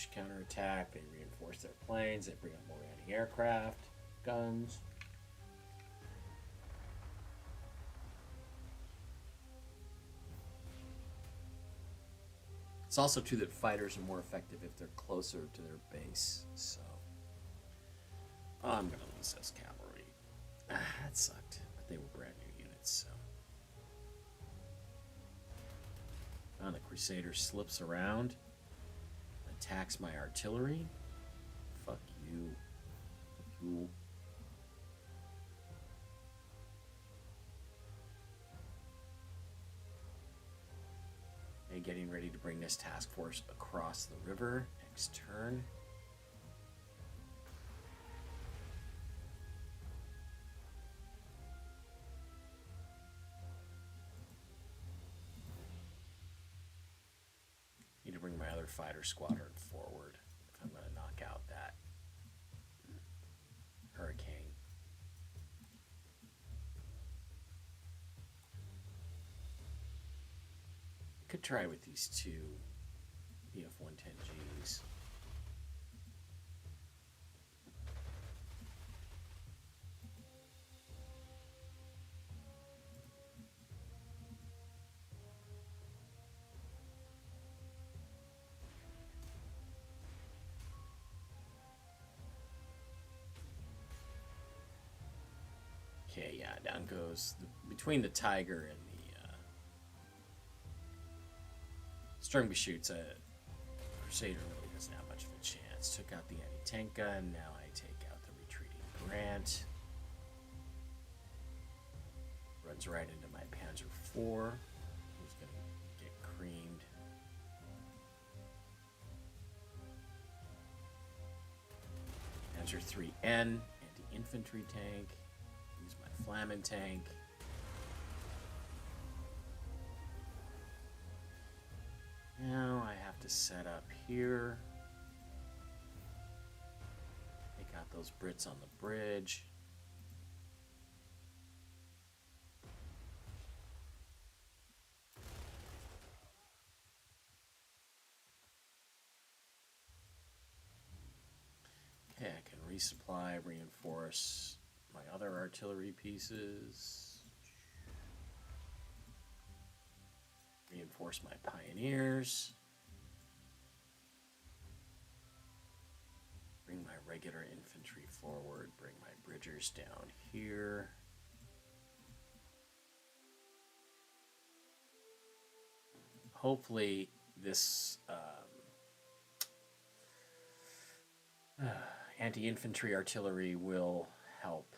launch counterattack. They reinforce their planes. They bring up more anti-aircraft guns. It's also true that fighters are more effective if they're closer to their base. So I'm gonna lose those cavalry. That sucked, but they were brand new units. So the Crusader slips around, attacks my artillery. Fuck you. Fuck you. Okay, getting ready to bring this task force across the river next turn. Need to bring my other fighter squadron forward if I'm going to knock out that hurricane. Could try with these two BF-110Gs. Okay, yeah, down goes between the Tiger and the Strongby-Shoots. Crusader really doesn't have much of a chance. Took out the anti-tank gun. Now I take out the retreating Grant. Runs right into my Panzer IV, who's going to get creamed. Panzer IIIN, anti-infantry tank. Use my Flammen tank. Now I have to set up here. Take out those Brits on the bridge. Okay, I can resupply, reinforce my other artillery pieces. Reinforce my pioneers. Bring my regular infantry forward. Bring my bridgers down here. Hopefully this anti-infantry artillery will help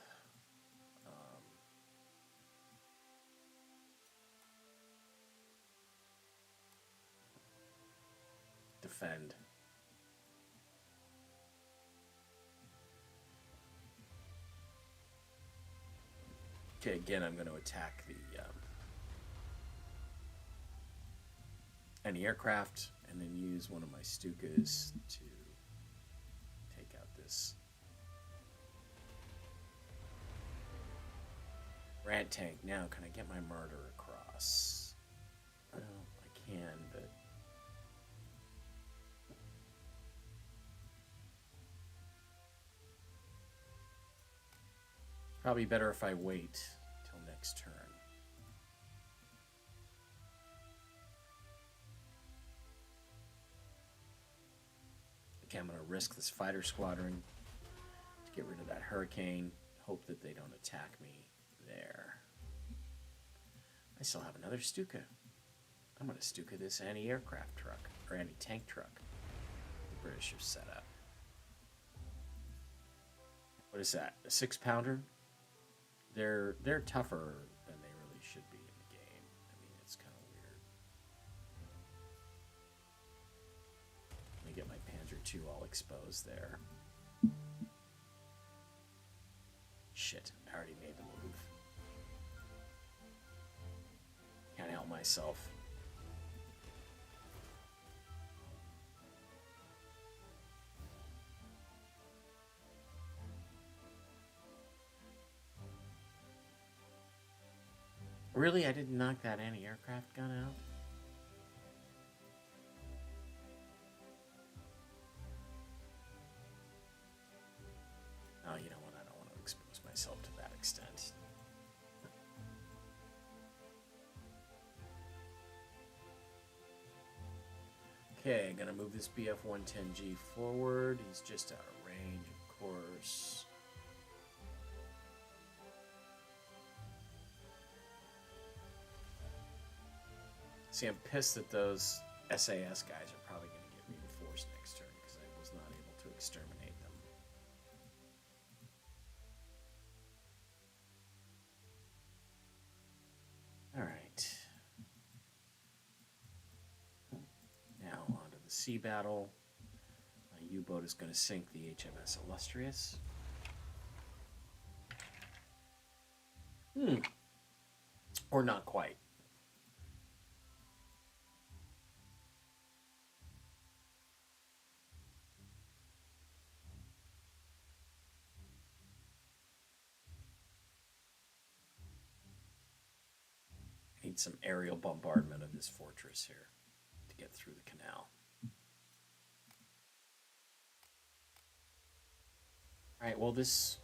defend. Okay, again, I'm going to attack the anti-aircraft and then use one of my Stukas to take out this Grant tank. Now, can I get my Martyr across? Well, I can, but probably better if I wait till next turn. Okay, I'm going to risk this fighter squadron to get rid of that hurricane. Hope that they don't attack me there. I still have another Stuka. I'm going to Stuka this anti-aircraft truck, or anti-tank truck the British have set up. What is that, a 6-pounder? They're tougher than they really should be in the game. I mean, it's kind of weird. Let me get my Panzer II all exposed there. Shit, I already made the move. Can't help myself. Really? I didn't knock that anti-aircraft gun out? Okay, I'm gonna move this BF-110G forward. He's just out of range, of course. See, I'm pissed that those SAS guys are probably going to get reinforced next turn because I was not able to exterminate them. Alright. Now on to the sea battle. My U-boat is going to sink the HMS Illustrious. Or not quite. Need some aerial bombardment of this fortress here to get through the canal. Alright, well, this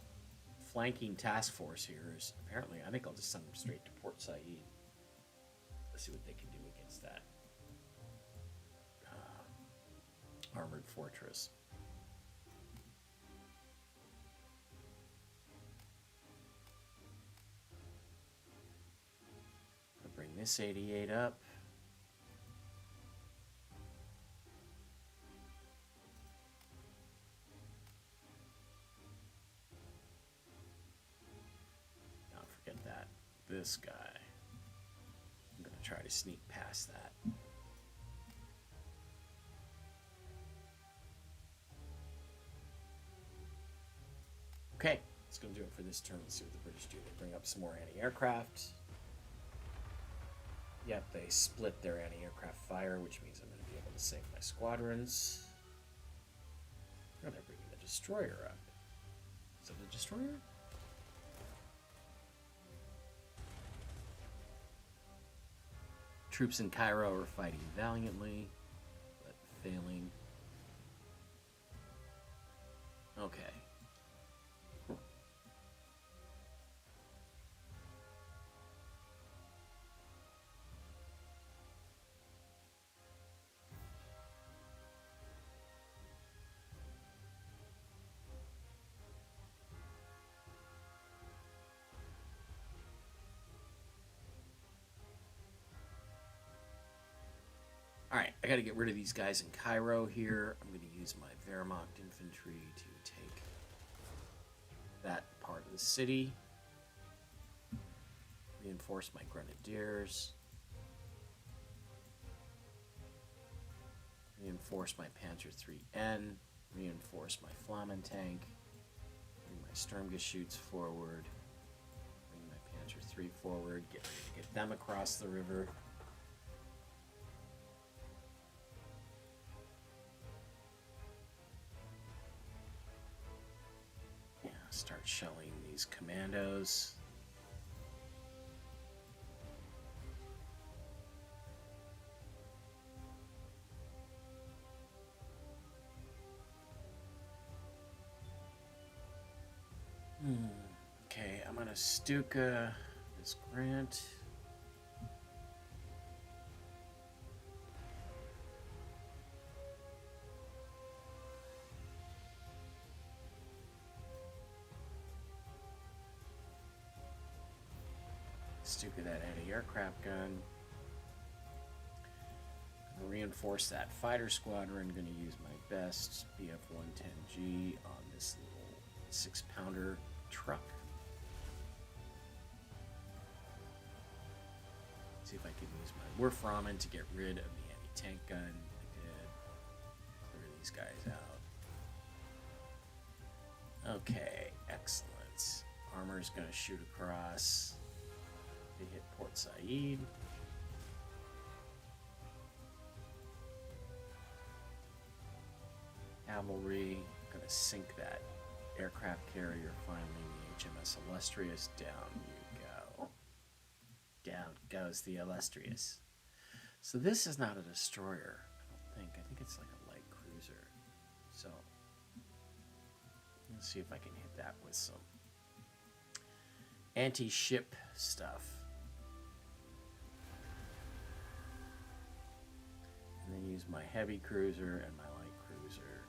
flanking task force here is apparently, I think I'll just send them straight to Port Said. Let's see what they can do against that armored fortress. I'll bring this 88 up. Don't forget that. This guy. I'm going to try to sneak past that. Okay, that's going to do it for this turn. Let's see what the British do. They bring up some more anti-aircraft. Yep, they split their anti-aircraft fire, which means I'm going to be able to save my squadrons. Oh, they're bringing the destroyer up. Is it a destroyer? Troops in Cairo are fighting valiantly, but failing. Okay. Alright, I gotta get rid of these guys in Cairo here. I'm gonna use my Wehrmacht infantry to take that part of the city. Reinforce my grenadiers. Reinforce my Panzer IIIN. Reinforce my Flammen tank. Bring my Sturmgeschütz forward. Bring my Panzer III forward. Get ready to get them across the river. Start shelling these commandos. Okay, I'm gonna Stuka this Grant. Stuka that anti-aircraft gun. Reinforce that fighter squadron. Going to use my best BF-110G on this little 6-pounder truck. See if I can use my Werfrahmen to get rid of the anti-tank gun. I did. Clear these guys out. Okay, excellent. Armor's going to shoot across. They hit Port Said. Cavalry, gonna sink that aircraft carrier finally, the HMS Illustrious. Down you go. Down goes the Illustrious. So this is not a destroyer, I don't think. I think it's like a light cruiser. So let's see if I can hit that with some anti-ship stuff. And then use my heavy cruiser and my light cruiser.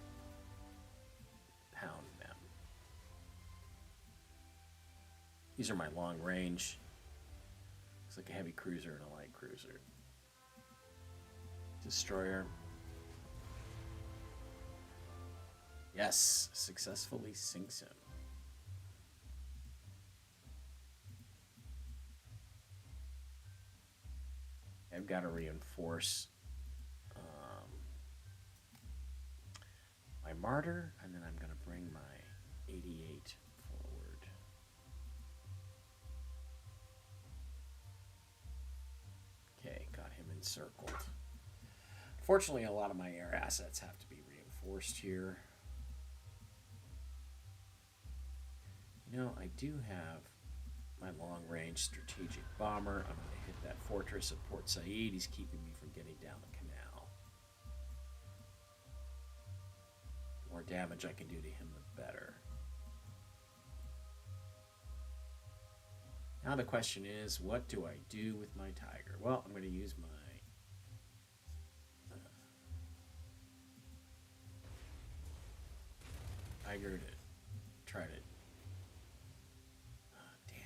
Pound them. These are my long range. Looks like a heavy cruiser and a light cruiser. Destroyer. Yes, successfully sinks him. I've got to reinforce my martyr, and then I'm going to bring my 88 forward. Okay, got him encircled. Fortunately, a lot of my air assets have to be reinforced here. You know, I do have my long-range strategic bomber. I'm going to hit that fortress of Port Said. He's keeping me from getting down the canal. The more damage I can do to him, the better. Now the question is, what do I do with my tiger? Well, I'm going to use my tiger to try to... damn.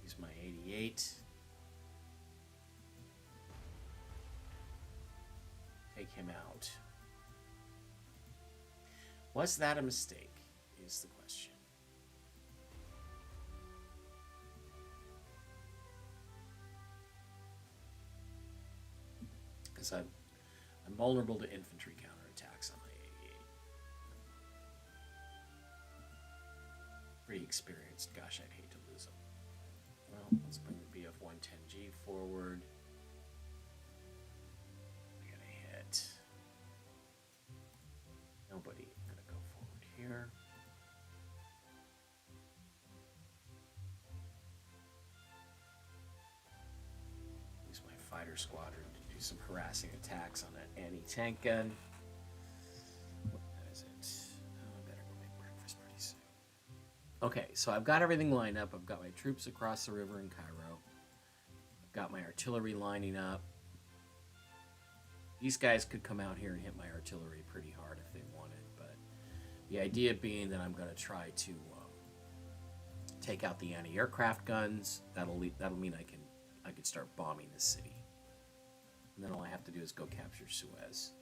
Use my 88. Take him out. Was that a mistake? Is the question. Because I'm vulnerable to infantry counterattacks on my 88. Pretty experienced. Gosh, I'd hate to lose him. Well, let's bring the BF-110G forward. I gotta hit. Nobody. I'm gonna go forward here. Use my fighter squadron to do some harassing attacks on that anti-tank gun. What is it? Oh, I better go make breakfast pretty soon. Okay, so I've got everything lined up. I've got my troops across the river in Cairo. I've got my artillery lining up. These guys could come out here and hit my artillery pretty hard if they wanted, but the idea being that I'm going to try to take out the anti-aircraft guns. That'll mean I can start bombing the city, and then all I have to do is go capture Suez.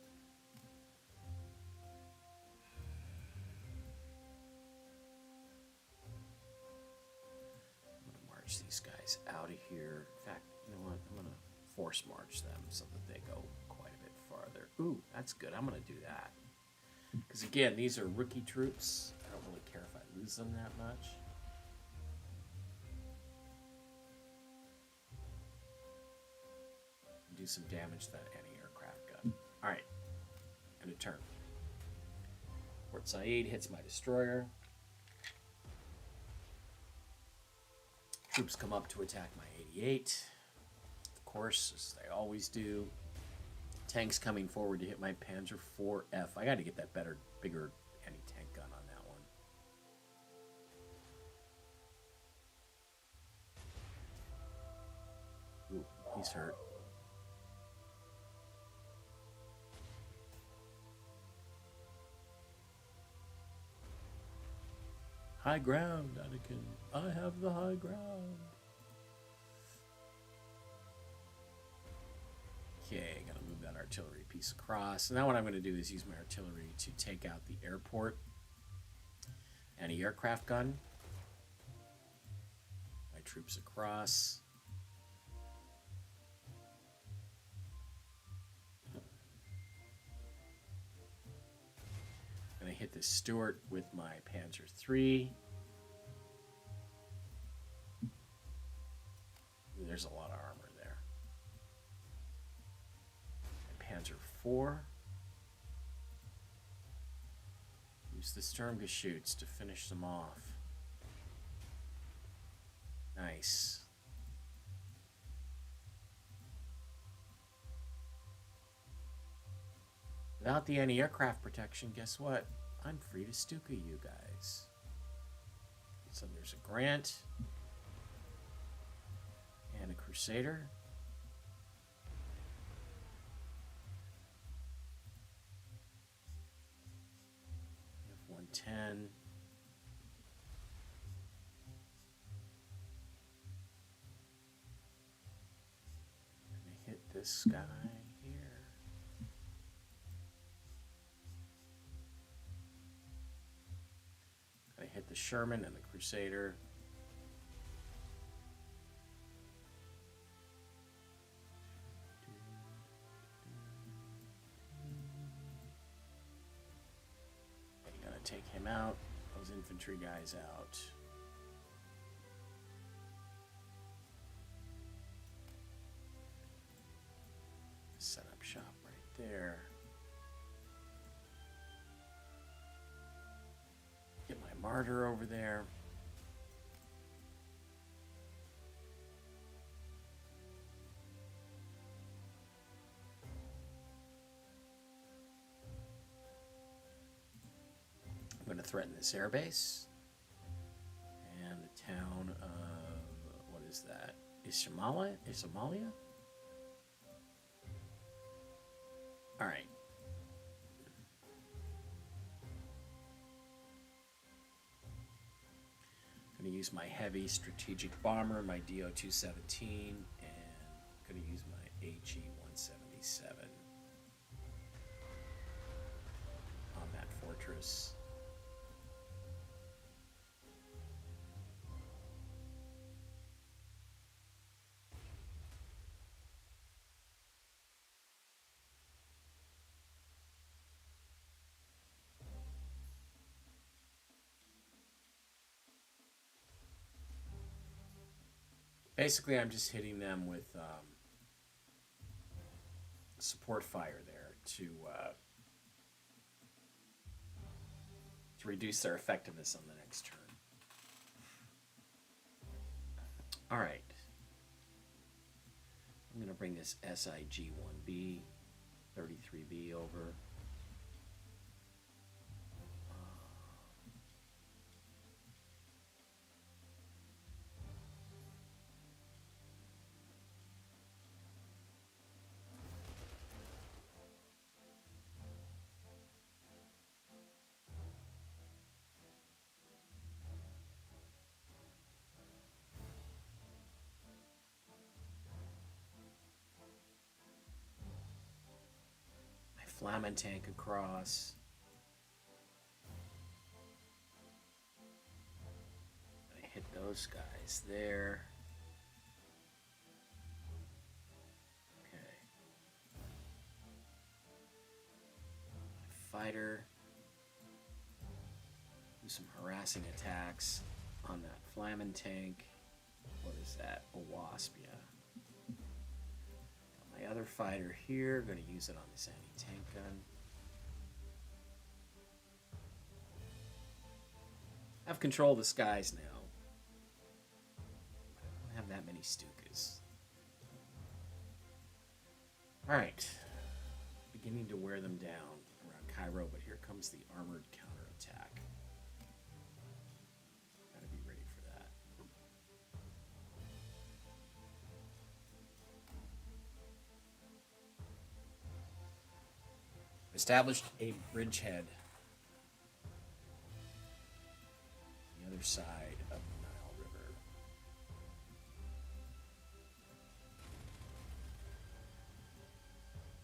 I'm going to march these guys out of here. In fact, you know what? I'm going to force march them so that they go quite a bit farther. Ooh, that's good. I'm going to do that. Because again, these are rookie troops. I don't really care if I lose them that much. Do some damage to that anti-aircraft gun. Alright. End of turn. Port Said hits my destroyer. Troops come up to attack my 88. Of course, as they always do. Tanks coming forward to hit my Panzer 4F. I got to get that better, bigger anti-tank gun on that one. Ooh, he's hurt. High ground, Anakin. I have the high ground. Okay, gotta move that artillery piece across. So now what I'm gonna do is use my artillery to take out the airport anti-aircraft gun. My troops across. Gonna hit the Stuart with my Panzer III. Ooh, there's a lot of armor there. My Panzer IV. Use the Sturmgeschütz to finish them off. Nice. Without the anti-aircraft protection, guess what? I'm free to Stuka you guys. So there's a Grant and a Crusader. We have 110. Gonna hit this guy here. Gonna hit the Sherman and the Crusader. Gonna take him out. Those infantry guys out. Set up shop right there. Get my martyr over there. I'm going to threaten this airbase and the town of, what is that? Somalia? All right. I'm going to use my heavy strategic bomber, my DO-217, and I'm going to use my HE-177 on that fortress. Basically, I'm just hitting them with support fire there to reduce their effectiveness on the next turn. All right. I'm going to bring this SIG-1B, 33B over. Flamin tank across. I hit those guys there. Okay. Fighter. Do some harassing attacks on that Flamin tank. What is that? A Wasp, yeah. My other fighter here, going to use it on this anti-tank gun. I have control of the skies now. I don't have that many Stukas. Alright. Beginning to wear them down around Cairo, but here comes the armored counterattack. Gotta be ready for that. Established a bridgehead on the other side of the Nile River.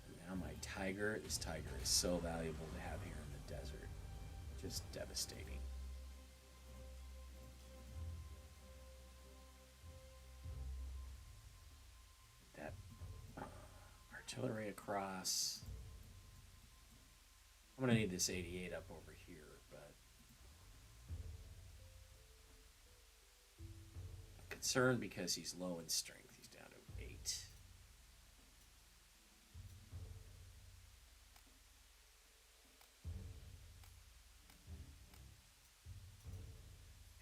And now my tiger, this tiger is so valuable to have here in the desert. Just devastating. That artillery across. I'm going to need this 88 up over here, but I'm concerned because he's low in strength. He's down to 8.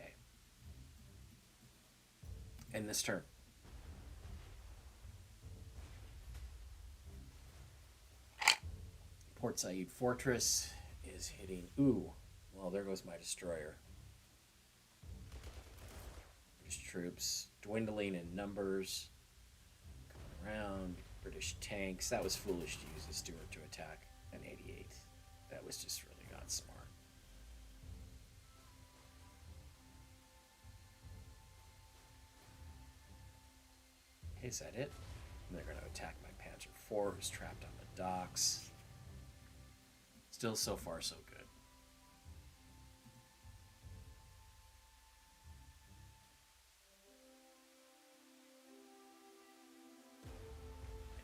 Okay. End this turn. Port Said Fortress is hitting. Ooh, well, there goes my destroyer. British troops dwindling in numbers. Coming around. British tanks. That was foolish to use the Stuart to attack an 88. That was just really not smart. Okay, is that it? And they're going to attack my Panzer IV, who's trapped on the docks. Still so far so good.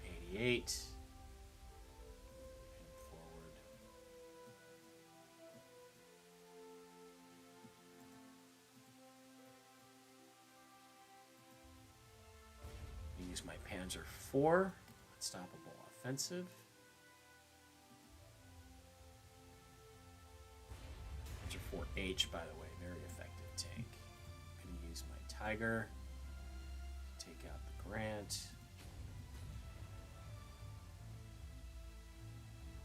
An 88. Moving forward. Use my Panzer IV. Unstoppable offensive. Panzer IV-H, by the way, very effective tank. I'm going to use my Tiger to take out the Grant.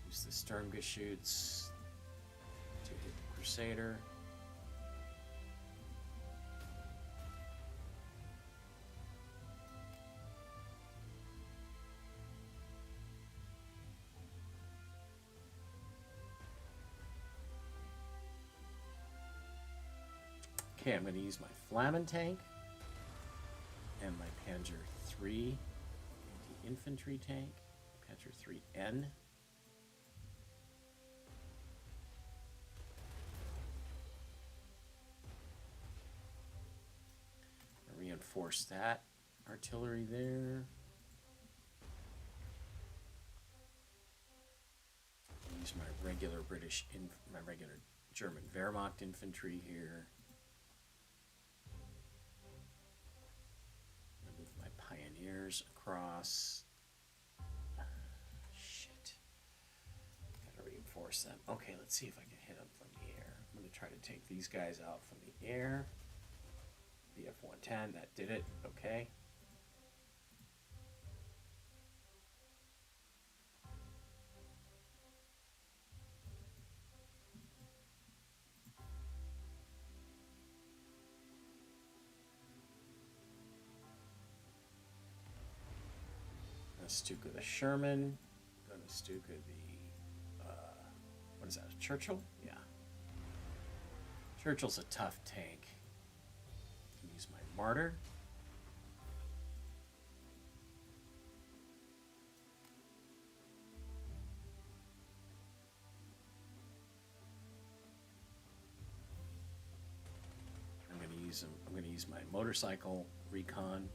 Use the Sturmgeschütz to hit the Crusader. Okay, I'm going to use my Flammen tank and my Panzer III anti-infantry tank, Panzer IIIN. Reinforce that artillery there. Use my regular my regular German Wehrmacht infantry here. Move my pioneers across. Shit. Gotta reinforce them. Okay, let's see if I can hit them from the air. I'm gonna try to take these guys out from the air. BF-110, that did it. Okay. Stuka the Sherman. Gonna Stuka the what is that? A Churchill? Yeah. Churchill's a tough tank. Can use my Martyr. I'm gonna use my motorcycle recon.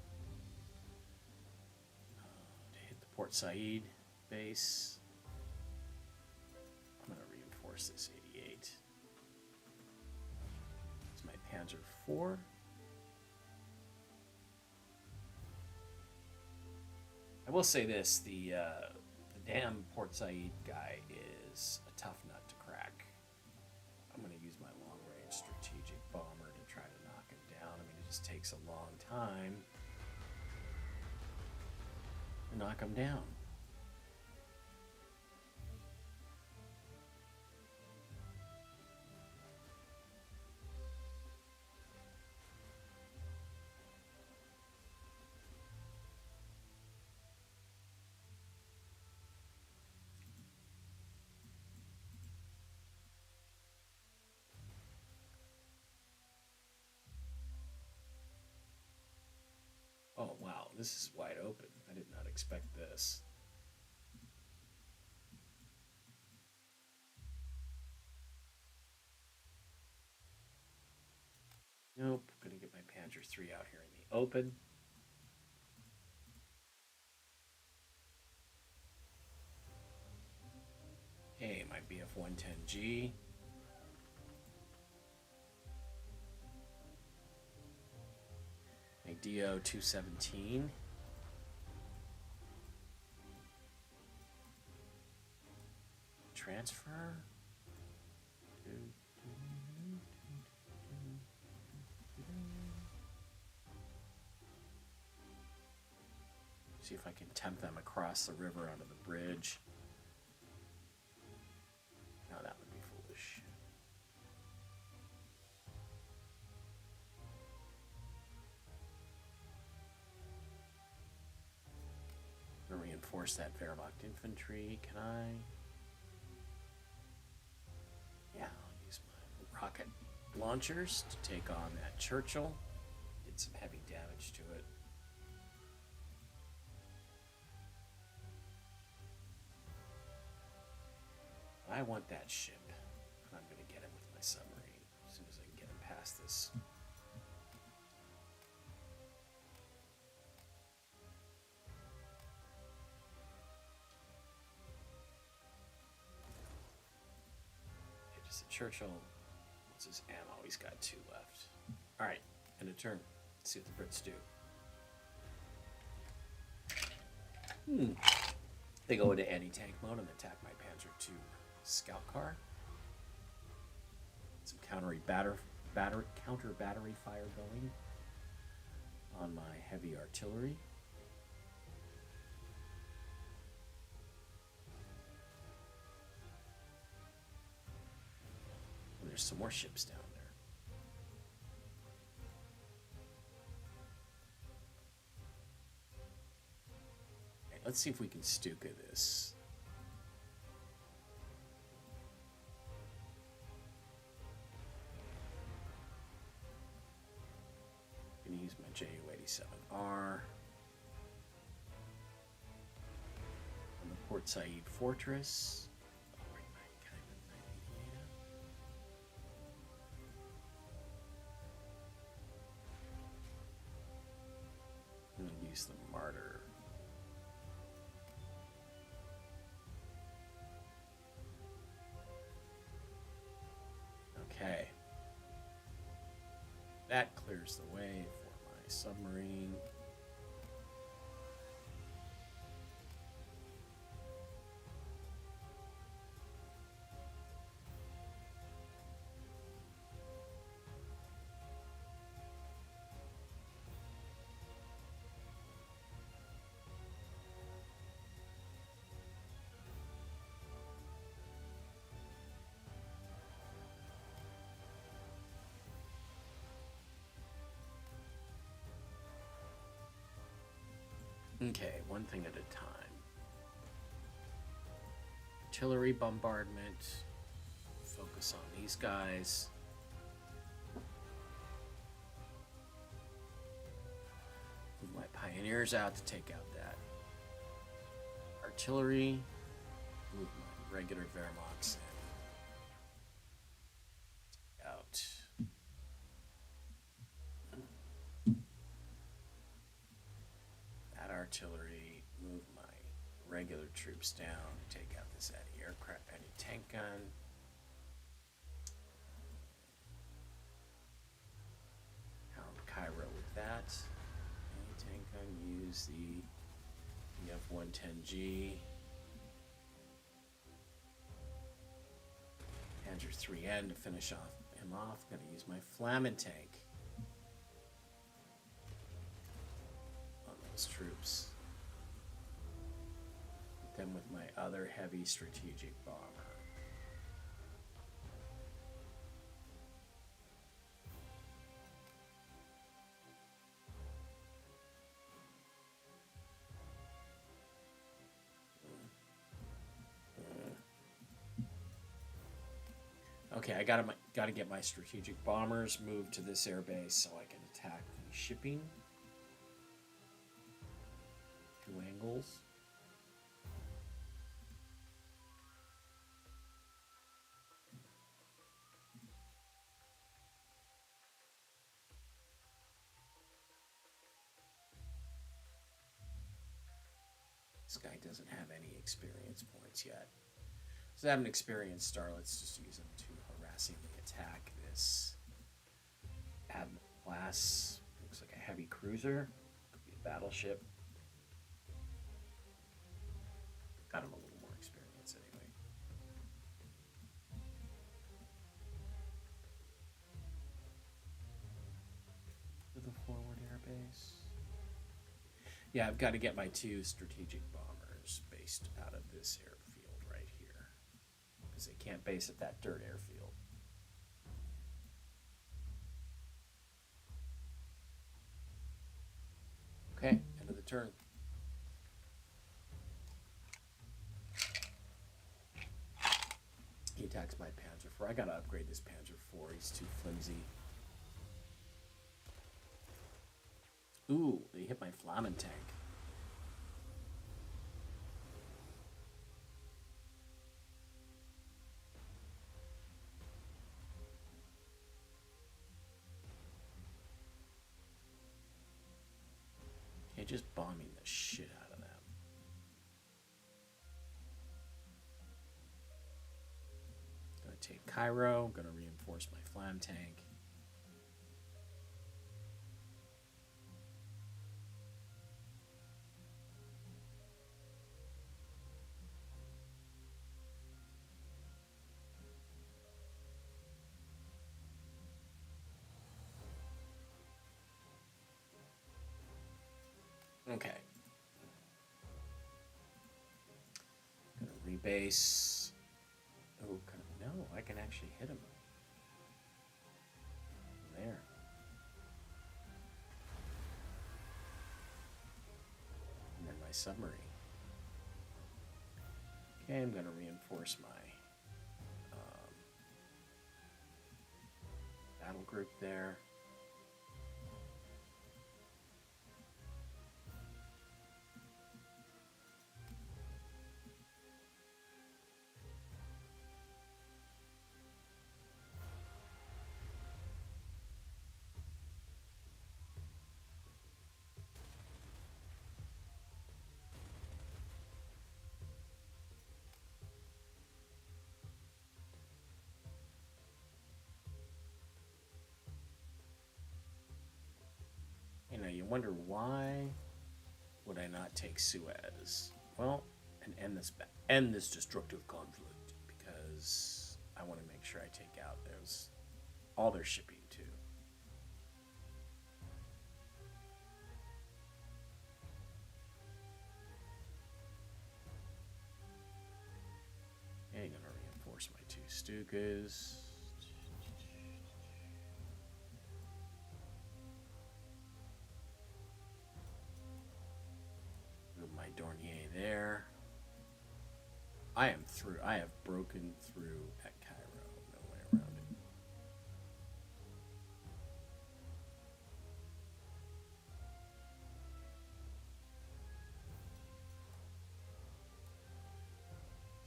Port Said base. I'm going to reinforce this 88. It's my Panzer IV. I will say this, the damn Port Said guy is a tough nut to crack. I'm going to use my long-range strategic bomber to try to knock him down. I mean, it just takes a long time to knock him down. Oh wow, this is wide open. I did not expect this. Nope, gonna get my Panzer III out here in the open. Okay, my BF-110G. My DO-217. Transfer. See if I can tempt them across the river onto the bridge. No, that would be foolish. reinforce that Wehrmacht infantry. Can I? Yeah, I'll use my rocket launchers to take on that Churchill. Did some heavy damage to it. I want that ship, and I'm going to get him with my submarine as soon as I can get him past this. Okay, just a Churchill. What's his ammo? He's got 2 left. All right, end of turn. Let's see what the Brits do. They go into anti-tank mode and attack my Panzer II scout car. Some counter battery fire going on my heavy artillery. And there's some more ships down there. Okay, let's see if we can Stuka this. I'm gonna use my Ju-87R on the Port Said Fortress. I'm gonna use the Martyr. Okay. That clears the way for my submarine. Okay, one thing at a time. Artillery bombardment. Focus on these guys. Move my pioneers out to take out that artillery. Move my regular Wehrmachts in. Out. Artillery, move my regular troops down, take out this anti-aircraft, anti-tank gun. Hound Cairo with that. Anti-tank gun, use the F-110G. Panzer 3N to finish him off. Gonna use my Flammen tank. Troops. Hit them with my other heavy strategic bomber. Okay, I gotta get my strategic bombers moved to this airbase so I can attack the shipping. 2 angles. This guy doesn't have any experience points yet. So I have an experienced star. Let's just use him to harassingly attack this Admiral class. Looks like a heavy cruiser. Could be a battleship. Got him a little more experience anyway. To the forward airbase. Yeah, I've got to get my 2 strategic bombers based out of this airfield right here. Because they can't base at that dirt airfield. Okay, end of the turn. attacks by Panzer IV. I gotta upgrade this Panzer IV. He's too flimsy. Ooh, they hit my Flammen tank. Okay, just bombing the shit out of them. Gonna take Cairo. Gonna reinforce my Flam tank. Okay. Gonna rebase. Oh, no, I can actually hit him. There. And then my submarine. Okay, I'm gonna reinforce my battle group there. You know, you wonder why would I not take Suez? Well, and end this destructive conflict because I want to make sure I take out all their shipping too. Okay, gonna reinforce my 2 Stukas. My Dornier there. I am through. I have broken through at Cairo. No way around it.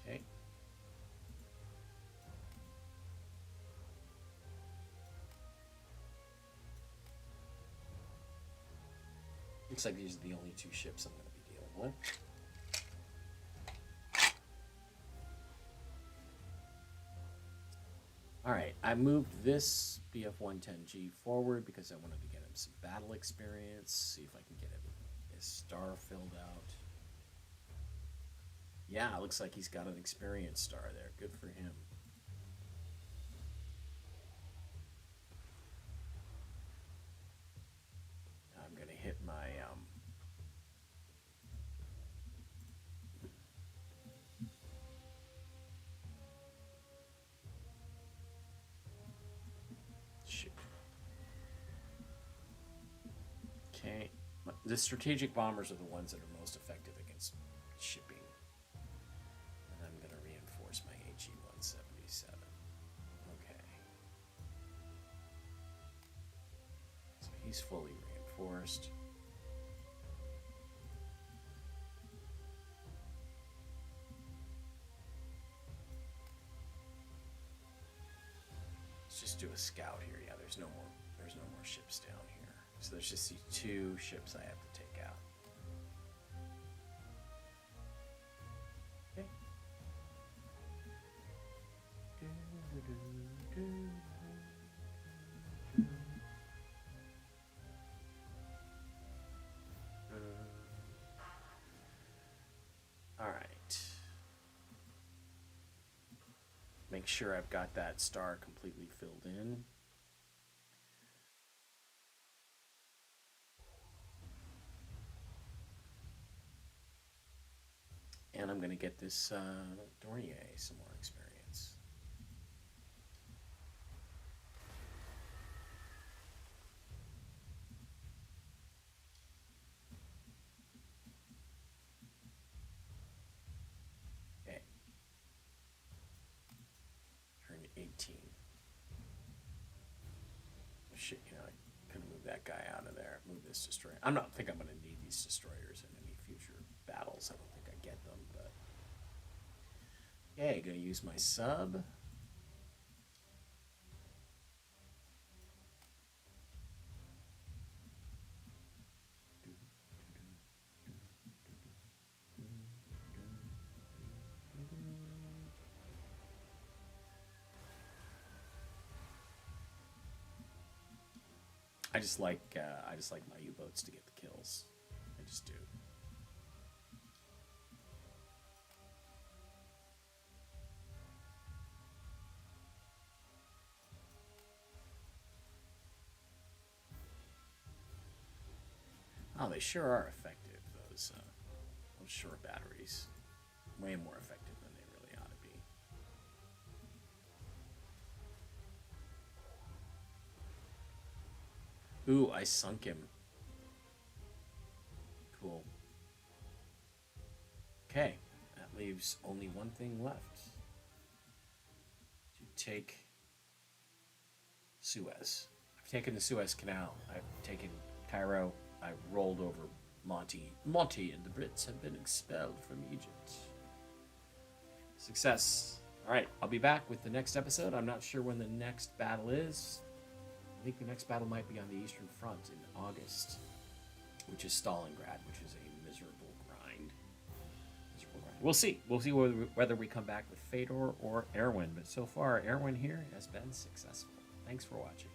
Okay. Looks like these are the only 2 ships I'm going to be dealing with. Alright, I moved this BF-110G forward because I wanted to get him some battle experience, see if I can get him his star filled out. Yeah, it looks like he's got an experience star there. Good for him. I'm going to hit my shoot. Okay. The strategic bombers are the ones that are most effective against shipping. And I'm going to reinforce my HE-177. Okay. So he's fully reinforced. Let's just do a scout here. Yeah, there's no more ships down here. So there's just these 2 ships I have to take out. Okay. All right. Make sure I've got that star completely filled in. And I'm going to get this Dornier some more experience. Okay. shit, you know, I could have moved that guy out of there. Move this destroyer. I don't think I'm going to need these destroyers in any future battles. I don't think I get them, but... Okay, going to use my sub. I just like my U-boats to get the kills. I just do. Oh, they sure are effective. Those short batteries, way more effective than they really ought to be. Ooh, I sunk him. Cool. Okay, that leaves only one thing left. To take Suez. I've taken the Suez Canal. I've taken Cairo. I've rolled over Monty. Monty and the Brits have been expelled from Egypt. Success. All right, I'll be back with the next episode. I'm not sure when the next battle is. I think the next battle might be on the Eastern Front in August, which is Stalingrad, which is a miserable grind. We'll see. We'll see whether we come back with Fedor or Erwin. But so far, Erwin here has been successful. Thanks for watching.